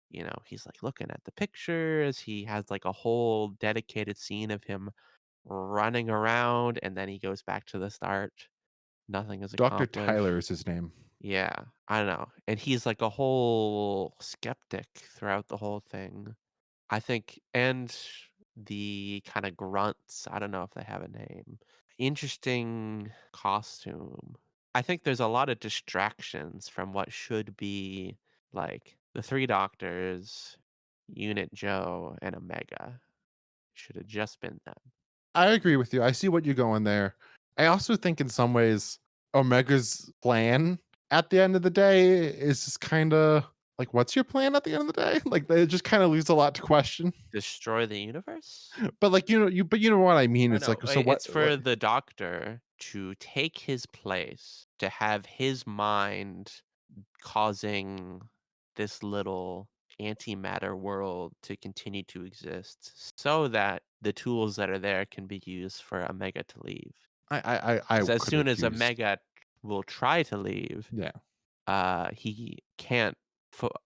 You know, he's, like, looking at the pictures, he has, like, a whole dedicated scene of him running around, and then he goes back to the start. Nothing is Dr. accomplished. Tyler is his name. Yeah, I don't know, and he's, like, a whole skeptic throughout the whole thing. I think and the kinda grunts, I don't know if they have a name. Interesting costume. I think there's a lot of distractions from what should be, like, the 3 doctors, Unit Joe, and Omega. Should have just been them. I agree with you. I see what you're going there. I also think in some ways Omega's plan at the end of the day is just kinda like, what's your plan at the end of the day? Like, it just kinda leaves a lot to question. Destroy the universe? But, like, you know what I mean? I It's know, like, so what it's like for the doctor to take his place, to have his mind causing this little antimatter world to continue to exist so that the tools that are there can be used for Omega to leave. I Because as could soon have as used Omega will try to leave, yeah. he can't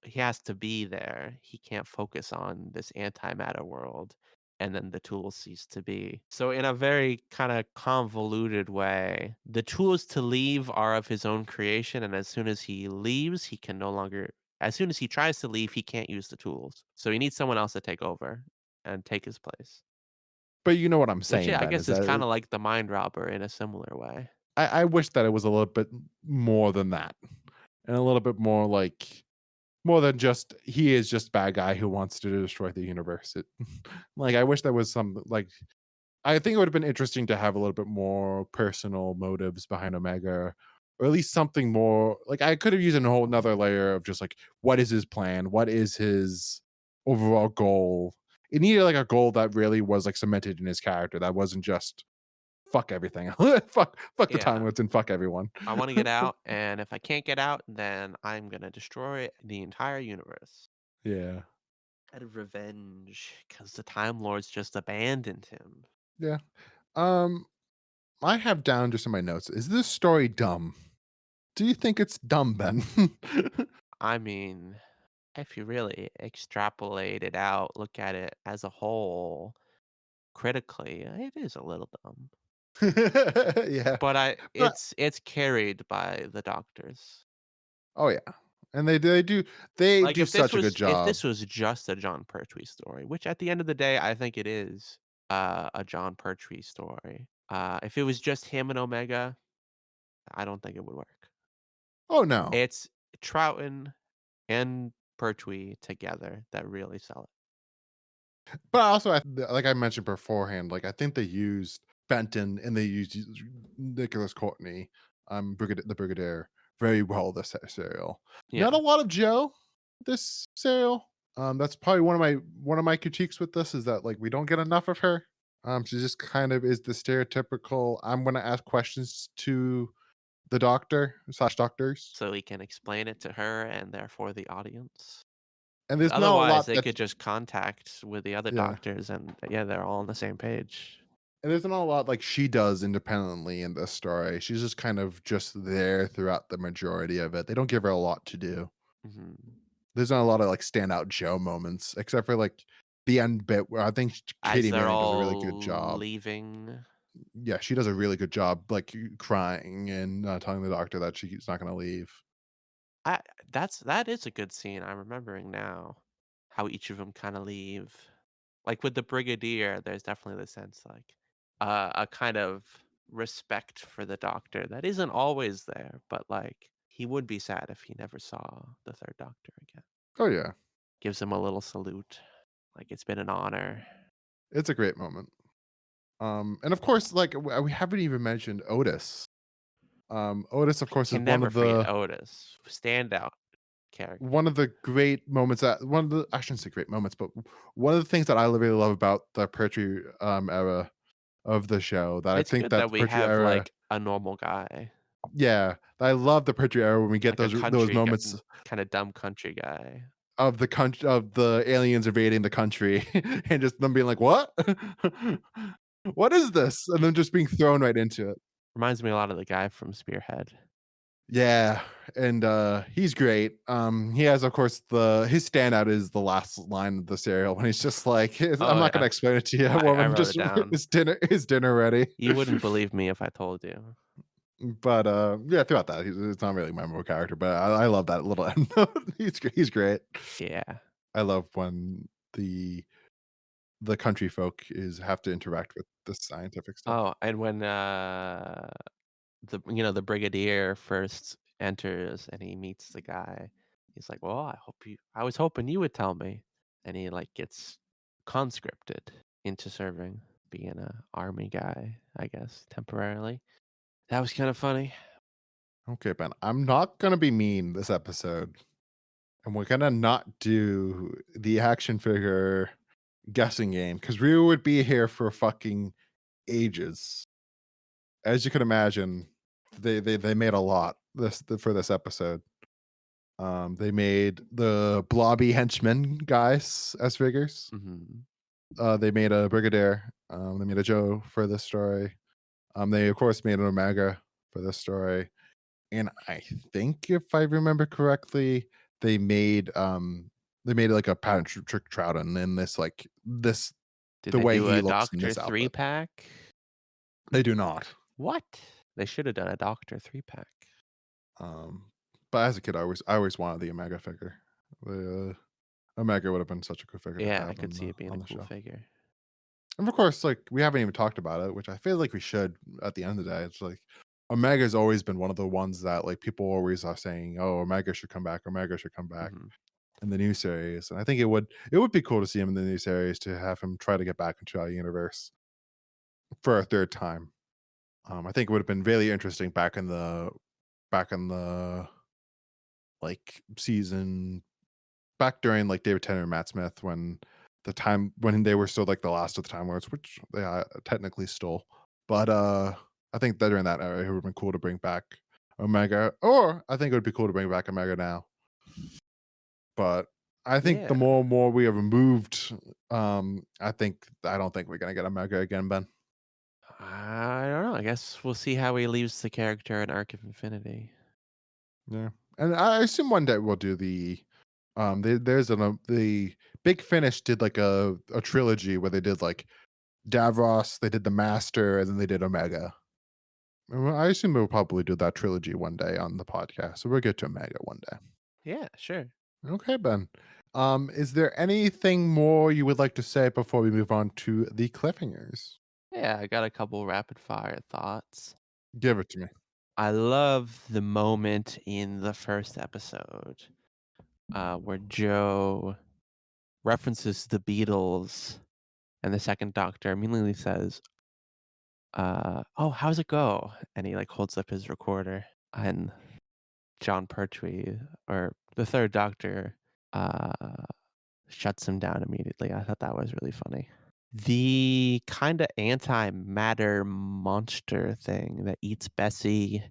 he has to be there. He can't focus on this antimatter world, and then the tools cease to be. So in a very kinda convoluted way, the tools to leave are of his own creation, and as soon as he leaves, he can no longer as soon as he tries to leave, he can't use the tools. So he needs someone else to take over and take his place. But you know what I'm Which, saying yeah, I then is guess is that kinda like the mind robber in a similar way. I wish that it was a little bit more than that, and a little bit more like more than just he is just bad guy who wants to destroy the universe. Like, I wish there was some like I think it would have been interesting to have a little bit more personal motives behind Omega, or at least something more like I could have used a whole another layer of just like what is his plan? What is his overall goal? It needed like a goal that really was like cemented in his character. That wasn't just fuck everything. Fuck the time Yeah. limits and fuck everyone. I wanna get out, and if I can't get out, then I'm gonna destroy the entire universe. Yeah. Out of revenge, because the Time Lords just abandoned him. Yeah. Um, I have down just in my notes. Is this story dumb? Do you think it's dumb, Ben? I mean, if you really extrapolate it out, look at it as a whole, critically, it is a little dumb. Yeah. But But it's carried by the doctors. oh yeah. And they Like, do such a good if job. this was just a John Pertwee story, which at the end of the day, I think it is, a John Pertwee story. If it was just him and Omega, I don't think it would work. Oh no. It's Troughton and Pertwee together that really sell it. But also like I mentioned beforehand, like I think they used Benton and they used Nicholas Courtney, the Brigadier, very well this serial. Not a Yeah. lot of Joe this serial. That's probably one of my critiques with this is that like we don't get enough of her. She just kind of is the stereotypical. I'm going to ask questions to the doctor slash doctors, So he can explain it to her and therefore the audience. and 'Cause there's not a otherwise, lot they that could just contact with the other yeah, doctors and, yeah, they're all on the same page. and there's not a lot like she does independently in this story. She's just kind of just there throughout the majority of it. They don't give her a lot to do. Mhm. There's not a lot of like standout Joe moments, except for like the end bit where I think As Katie they're Manning does a really all good job. leaving. Yeah, she does a really good job, like crying and telling the doctor that she's not going to leave. I that is a good scene, I'm remembering now, how each of them kinda leave. Like, with the Brigadier, there's definitely the sense, like, a kind of respect for the Doctor that isn't always there, but, like, he would be sad if he never saw the 3rd Doctor again. Oh yeah, Gives him a little salute, like, "It's been an honor." it's a great moment. And of course, like we haven't even mentioned Otis. Otis, of course, is Can never forget Otis, standout character. one of the great moments that one of the I shouldn't say great moments, but one of the things that I really love about the Pertwee era of the show that I It's think good that that the we Pertwee have, era like, a normal guy, yeah, I love the Pertwee era when we get like a those country moments kinda dumb country guy. of of the aliens invading the country and just them being like, "What? What is this?" And then just being thrown right into it. Reminds me a lot of the guy from Spearhead. Yeah, and, he's great. He has, of course, the his standout is the last line of the serial when he's just like, "I'm Oh, not gonna yeah. explain it to you, I woman, wrote just it down. his dinner ready." You wouldn't believe me if I told you. But, yeah, throughout that, it's not really my memorable character, but I love that little end note. He's great. Yeah. I love when the country folk have to interact with the scientific stuff. Oh, and when, the brigadier first enters and he meets the guy, he's like, "Well, I was hoping you would tell me." And he, like, gets conscripted into serving, being a army guy, I guess, temporarily. That was kinda funny. Okay, Ben, I'm not gonna be mean this episode, and we're gonna not do the action figure guessing game because we would be here for fucking ages. As you can imagine, they made a lot for this episode. They made the blobby henchmen guys as figures. Mhm. They made a brigadier. They made a Joe for this story. They of course made an Omega for this story, and I think if I remember correctly, they made like a pattern trick Trouton in this Did the they way do he a looks in Doctor this outfit. three-pack? They do not. What? They should have done a Doctor three-pack. Um, but as a kid, I always wanted the Omega figure. The Omega would have been such a good figure to Yeah, I have could see it being a on the cool show. figure. And of course, like we haven't even talked about it, which I feel like we should at the end of the day. It's like Omega's always been one of the ones that like people always are saying, "Oh, Omega should come back. Omega should come back." Mhm. In the new series, and I think it would be cool to see him in the new series to have him try to get back into our universe for a third time. I think it would have been really interesting back in the season back during like David Tennant and Matt Smith when they were still like the last of the Time Lords, which they technically stole. But I think that during that era, it would have been cool to bring back Omega, or I think it would be cool to bring back Omega now. But I think the Yeah. more and more we have moved, I don't think we're gonna get a Mega again, Ben. I don't know. I guess we'll see how he leaves the character in Arc of Infinity. Yeah, and I assume one day we'll do the Big Finish did like a trilogy where they did like Davros, they did the Master, and then they did Omega. Well, I assume we'll probably do that trilogy one day on the podcast, so we'll get to Omega one day. Yeah, sure. Okay, Ben. Is there anything more you would like to say before we move on to the cliffhangers? Yeah, I got a couple rapid fire thoughts. Give it to me. I love the moment in the first episode where Joe references the Beatles and the second doctor immediately says, "Oh, how's it go?" And he like holds up his recorder, and John Pertwee or the third doctor uh, shuts him down immediately. I thought that was really funny. The kinda antimatter monster thing that eats Bessie,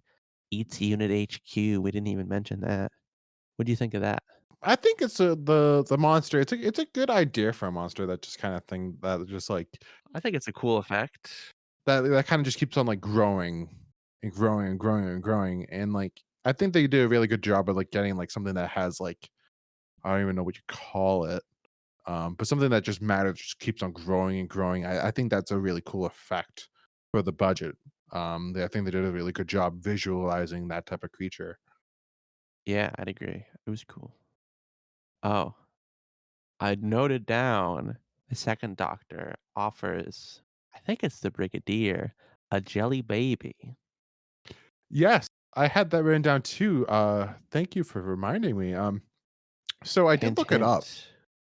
eats Unit HQ, we didn't even mention that. What do you think of that? I think it's the monster. It's a good idea for a monster that just kind of thing that just like I think it's a cool effect. that kind of just keeps on like growing and growing and growing and growing. And like I think they do a really good job of like getting like something that has like I don't even know what you call it. But something that just matters just keeps on growing and growing. I think that's a really cool effect for the budget. I think they did a really good job visualizing that type of creature. Yeah, I'd agree. It was cool. Oh, I noted down the second doctor offers, I think it's the brigadier, a jelly baby. Yes, I had that written down too. Thank you for reminding me. So I did Hint, look it up.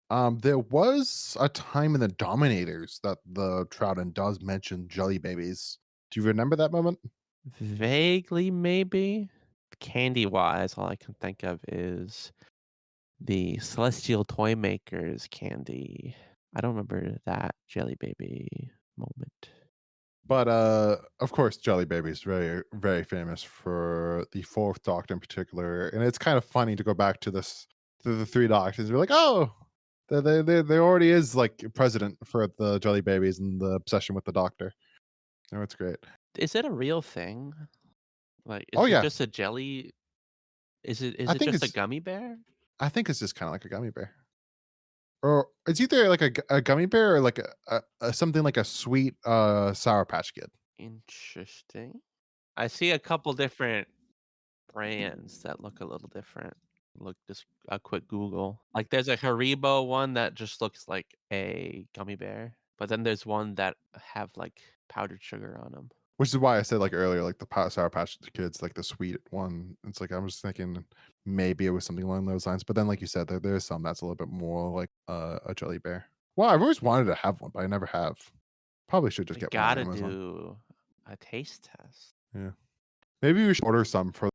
hint. There was a time in the Dominators that the Trouton does mention jelly babies. Do you remember that moment? Vaguely, maybe? Candy-wise, all I can think of is the Celestial Toy Makers candy. I don't remember that jelly baby moment. But of course, jelly baby is very, very famous for the Fourth Doctor in particular, and it's kind of funny to go back to the Three Doctors. And be like, oh, there already is like a president for the jelly babies and the obsession with the Doctor. Oh, it's great. Is it a real thing? Like, Oh, is it yeah. just a jelly is I it think just a it's gummy bear? I think it's just kinda like a gummy bear. Or it's either like a gummy bear or like a something like a sweet, Sour Patch Kid. Interesting. I see a couple different brands that look a little different. Look, just a quick Google. Like, there's a Haribo one that just looks like a gummy bear, but then there's one that have, like, powdered sugar on them. Which is why I said, like, earlier, like, the Sour Patch Kids, like, the sweet one. It's like, I was thinking maybe it was something along those lines, but then, like you said, there's some that's a little bit more like, a jelly bear. Well, I've always wanted to have one, but I never have. Probably should just We get one on gotta Amazon. do a taste test. Yeah. Maybe we should order some for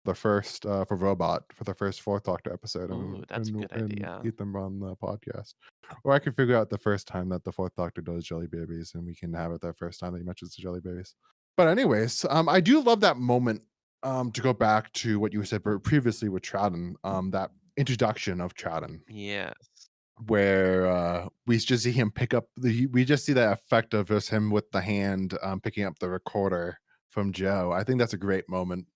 the first, for Robot, for the first 4th Doctor episode Ooh, and that's a good idea. eat them on the podcast. Or I can figure out the first time that the 4th Doctor does Jelly Babies, and we can have it that first time that he mentions the Jelly Babies. But anyways, I do love that moment, to go back to what you said previously with Troughton, that introduction of Troughton, Yes. where, we just see him pick up we just see that effect of just him with the hand, picking up the recorder from Joe. I think that's a great moment.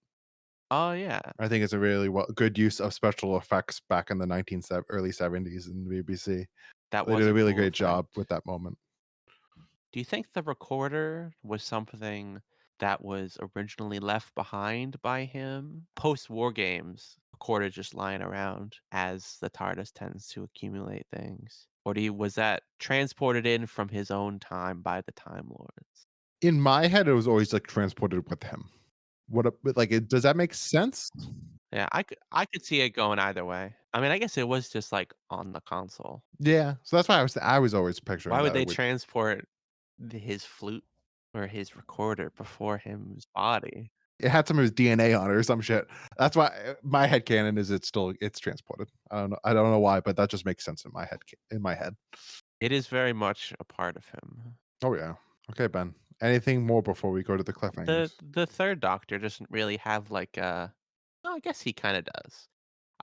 Oh, yeah. I think it's a really good use of special effects back in the early 70s in the BBC. That They did was a a really cool great job effect. with that moment. Do you think the recorder was something that was originally left behind by him? Post-war games, recorder just lying around as the TARDIS tends to accumulate things. Or was that transported in from his own time by the Time Lords? In my head, it was always, like, transported with him. What a but, like, does that make sense? Yeah, I could see it going either way. I mean, I guess it was just, like, on the console. Yeah, so that's why I was always Why picturing would that it they would transport his flute or his recorder before his body? it had some of his DNA on it or some shit. That's why my headcanon is it's transported. I don't know why, but that just makes sense in my head. It is very much a part of him. Oh, yeah. Okay, Ben. Anything more before we go to the The cliffhangers? the 3rd Doctor doesn't really have, like, a well, I guess he kinda does.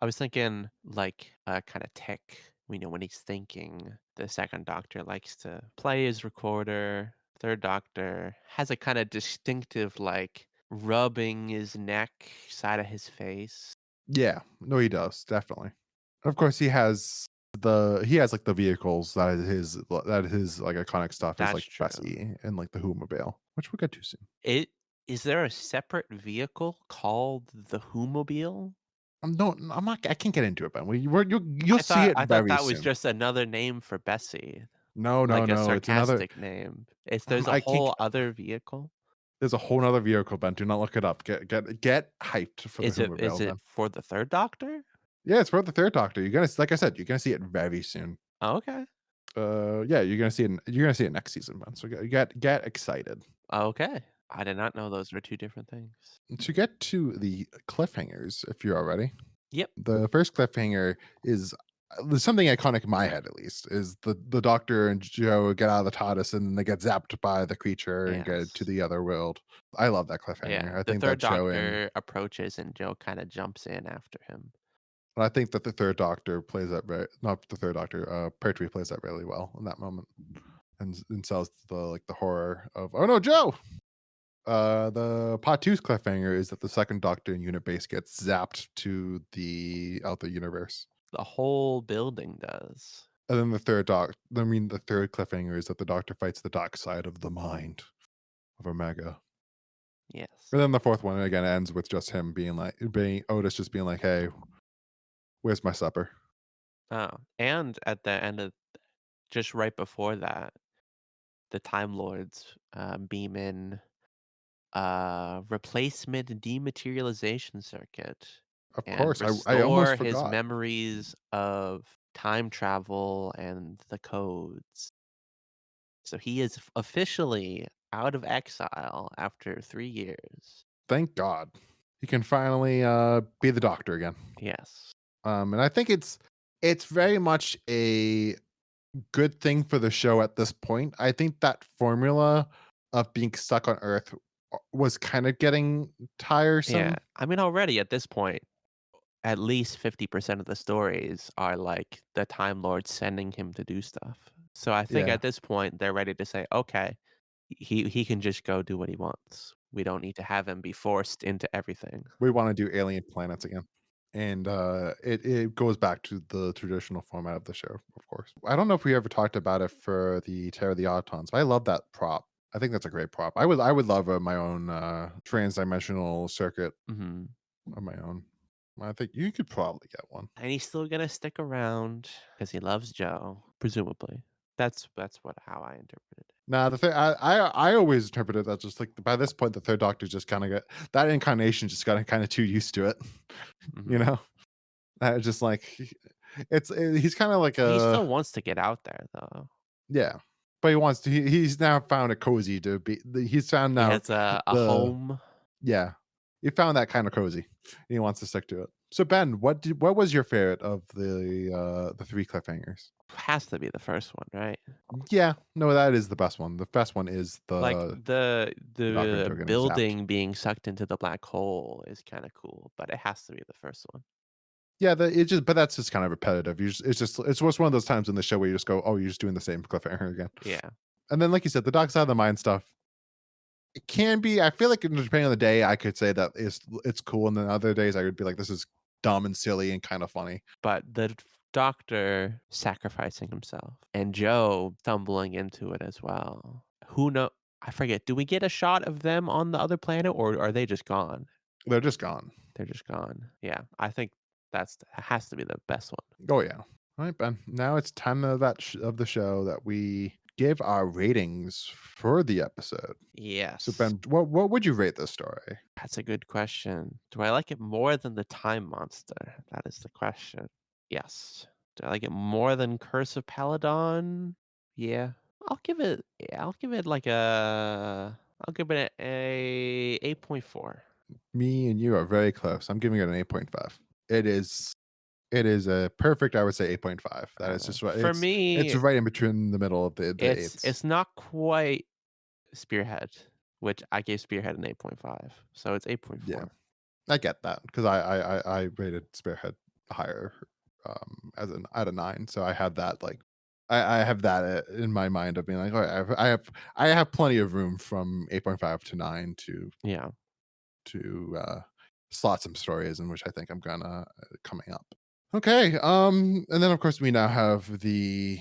I was thinking, like, a kinda tick, when he's thinking. The 2nd Doctor likes to play his recorder. 3rd Doctor has a kinda distinctive, like, rubbing his neck, side of his face. Yeah. No, he does, definitely. Of course, he has, like, the vehicles that his, like, iconic stuff is, That's like, true. Bessie and, like, the Whomobile, which we'll get to soon. It is there a separate vehicle called the Whomobile? No, I can't get into it, Ben. You'll see it I thought very that was soon. just another name for Bessie. No, no, Like a no, it's another sarcastic name. There's a I can't whole other vehicle? there's a whole 'nother vehicle, Ben, do not look it up. Get hyped for the Is Whomobile, it Ben. for the 3rd Doctor? Yeah, it's for the 3rd Doctor. You're gonna like I said, you're gonna see it very soon. Oh, okay. Yeah, you're gonna see it next season, Ben, so get excited. Okay. I did not know those were 2 different things. To get to the cliffhangers, if you're all ready. Yep. The first cliffhanger is there's something iconic in my head at least, is the Doctor and Joe get out of the TARDIS and they get zapped by the creature and get to Yes. the other world. I love that Yeah. cliffhanger. I The think 3rd that showing Doctor approaches and Joe kinda jumps in after him. and I think that the 3rd Doctor plays that very not the 3rd Doctor, Pertwee plays that really well in that moment and sells the horror of, "Oh, no, Joe!" The Part 2's cliffhanger is that the 2nd Doctor in Unit Base gets zapped to the outer universe. The whole building does. And then the 3rd cliffhanger is that the Doctor fights the dark side of the mind of Omega. Yes. And then the 4th one again ends with just him being Otis just being like, "Hey, where's my supper?" Oh, and at the end of just right before that, the Time Lords, beam in replacement dematerialization circuit Of and course, I almost restore his forgot. memories of time travel and the codes. So he is officially out of exile after 3 years. Thank God. He can finally, be the Doctor again. Yes. And I think it's very much a good thing for the show at this point. I think that formula of being stuck on Earth was kinda getting Yeah. tiresome. I mean, already at this point, at least 50% of the stories are like the Time Lord sending him to do stuff. So I think Yeah. at this point, they're ready to say, okay, He can just go do what he wants. We don't need to have him be forced into everything. We wanna do alien planets again. And, it goes back to the traditional format of the show, of course. I don't know if we ever talked about it for the Terror of the Autons, but I love that prop. I think that's a great prop. I would love, my own, transdimensional circuit Mhm. of my own. I think you could probably get one. And he's still gonna stick around because he loves Joe, presumably. That's what how I interpreted it. Nah, the thing I always interpreted that just like by this point, the third Doctor just kinda got that incarnation just got kinda too used to it, you Mhm. know? Just like he's kinda like He a still wants to get out there, though. yeah, but he wants to he's now found it cozy to be he's found He now has a the home. yeah, he found that kinda cozy, and he wants to stick to it. So, Ben, what was your favorite of the 3 cliffhangers? Has to be the first one, right? Yeah, no, that is the best one. The best one is Like, the Doctor and the Joe getting zapped. building being sucked into the black hole is kinda cool, but it has to be the first one. Yeah, it just but that's just kind of repetitive. It's just one of those times in the show where you just go, "Oh, you're just doing the same cliffhanger again." Yeah, And then, like you said, the dark side of the mind stuff, it can be I feel like depending on the day, I could say that it's cool, and then other days I would be like, "This is dumb and silly and kinda funny." but the doctor sacrificing himself and Joe stumbling into it as well. Who know I forget, do we get a shot of them on the other planet, or are they just gone? They're just gone. They're just gone. Yeah, I think that's has to be the best one. Oh, yeah. Alright, Ben. Now it's time of of the show that we give our ratings for the episode. So, Yes. Ben, what would you rate this story? That's a good question. Do I like it more than the Time Monster? That is the question. Yes. Do I like it more than Curse of Paladon? Yeah. I'll give it like I'll give it a 8.4. Me and you are very close. I'm giving it an 8.5. It is it is a perfect, I would say 8.5. That is just what For it's me, right in between the middle of the eights. it's not quite Spearhead, which I gave Spearhead an 8.5. So it's Yeah, 8.4. I get that because I rated Spearhead higher, as an out of 9, so I had that, like I have that, in my mind of being like, "Alright, I have plenty of room from 8.5 to 9 Yeah. to slot some stories in which I think I'm gonna coming up." Okay, and then, of course, we now have the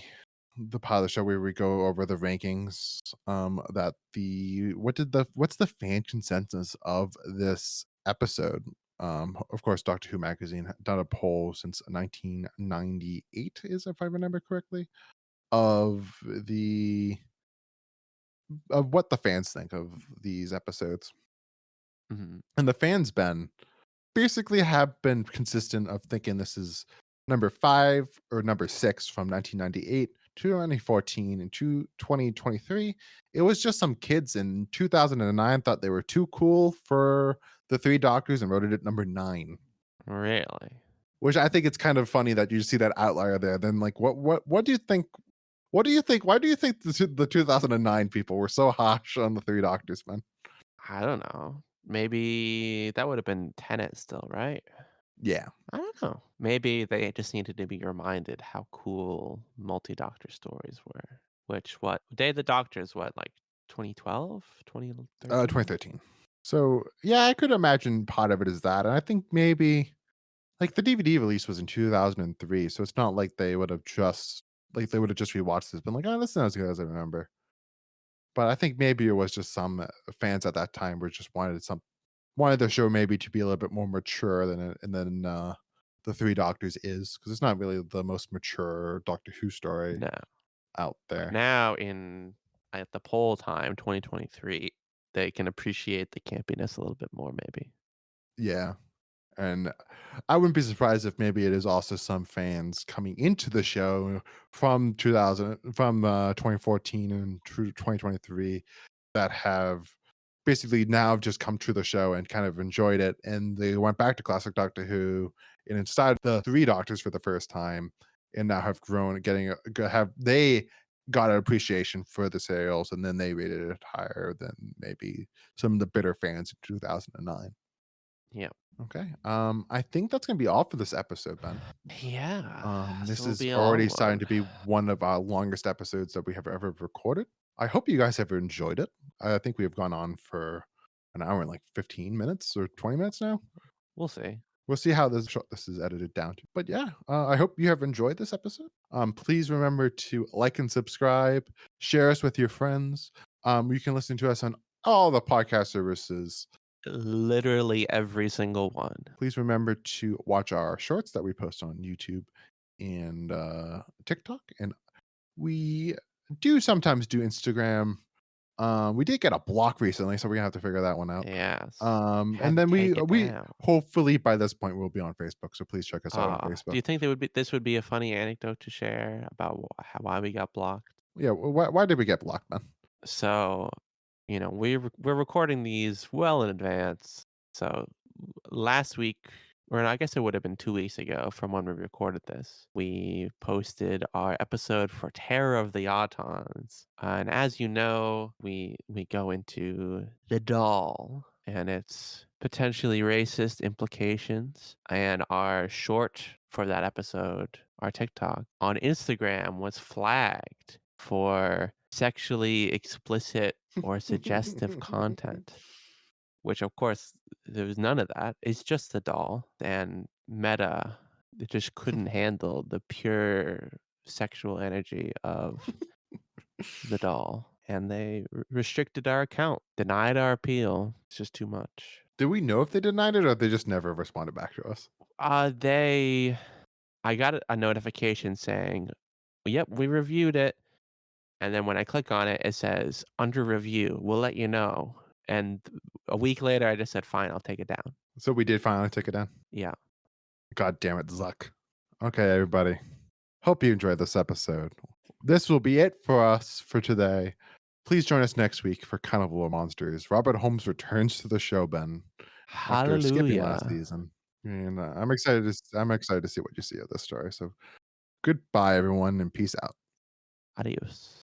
part of the show where we go over the rankings, that what's the fan consensus of this episode? Of course, Doctor Who magazine had done a poll since 1998, is if I remember correctly, of the of what the fans think of these episodes. Mhm. And the fans, Ben, basically have been consistent of thinking this is number 5 or number 6 from 1998 to 2014 and to 2023. It was just some kids in 2009 thought they were too cool for the Three Doctors and wrote it at number 9, Really? which I think it's kind of funny that you see that outlier there. Then, like, what do you think? What do you think? Why do you think the 2009 people were so harsh on the Three Doctors, man? I don't know. Maybe that would have been Tenet still, right? Yeah, I don't know. Maybe they just needed to be reminded how cool multi-doctor stories were. Which what Day of the Doctor is what, like 2012? 2013? 2013. So yeah, I could imagine part of it is that, and I think maybe like the DVD release was in 2003, so it's not like they would have just rewatched this, been like, "Oh, this is not as good as I remember." But I think maybe it was just some fans at that time were just wanted the show maybe to be a little bit more mature than the Three Doctors is because it's not really the most mature Doctor Who story No. out But there. now at the poll time, 2023, they can appreciate the campiness a little bit more maybe. Yeah. And I wouldn't be surprised if maybe it is also some fans coming into the show from 2014 and through 2023 that have basically now just come to the show and kind of enjoyed it, and they went back to classic Doctor Who and inside the Three Doctors for the first time, and now have grown and have they got an appreciation for the serials, and then they rated it higher than maybe some of the bitter fans in 2009. Yeah. Okay. I think that's gonna be all for this episode, Ben. Yeah. This This will is be a long already starting one. to be one of our longest episodes that we have ever recorded. I hope you guys have enjoyed it. I think we have gone on for an hour and like 15 minutes or 20 minutes now. We'll see. We'll see how this is edited down to. But yeah, I hope you have enjoyed this episode. Please remember to like and subscribe, share us with your friends. You can listen to us on all the podcast services. Literally every single one. Please remember to watch our shorts that we post on YouTube and TikTok. And we do sometimes do Instagram. We did get a block recently, so we're gonna have to figure that one out. Yes. Had And to then we take it we down. hopefully by this point we'll be on Facebook, so please check us out on Do Facebook. you think this would be a funny anecdote to share about why we got blocked? Yeah, why did we get blocked, man? So, we're recording these well in advance. So last week, or I guess it would have been 2 weeks ago from when we recorded this, we posted our episode for Terror of the Autons. And as you know, we go into the doll and its potentially racist implications. And our short for that episode, our TikTok on Instagram, was flagged for sexually explicit or suggestive content, which of course there was none of that. It's just a doll, and Meta, it just couldn't handle the pure sexual energy of the doll, and they restricted our account, denied our appeal. It's just too much. Do we know if they denied it or they just never responded back to us? They I got a notification saying, "Yep, we reviewed it." And then when I click on it, it says, "Under review, we'll let you know." And a week later, I just said, "Fine, I'll take it down." So we did finally take it down. Yeah. God damn it, Zuck. Okay, everybody. Hope you enjoyed this episode. This will be it for us for today. Please join us next week for Carnival of Monsters. Robert Holmes returns to the show, Ben, after skipping last Hallelujah. season. And I'm excited to see what you see of this story. So goodbye, everyone, and peace out. Adios.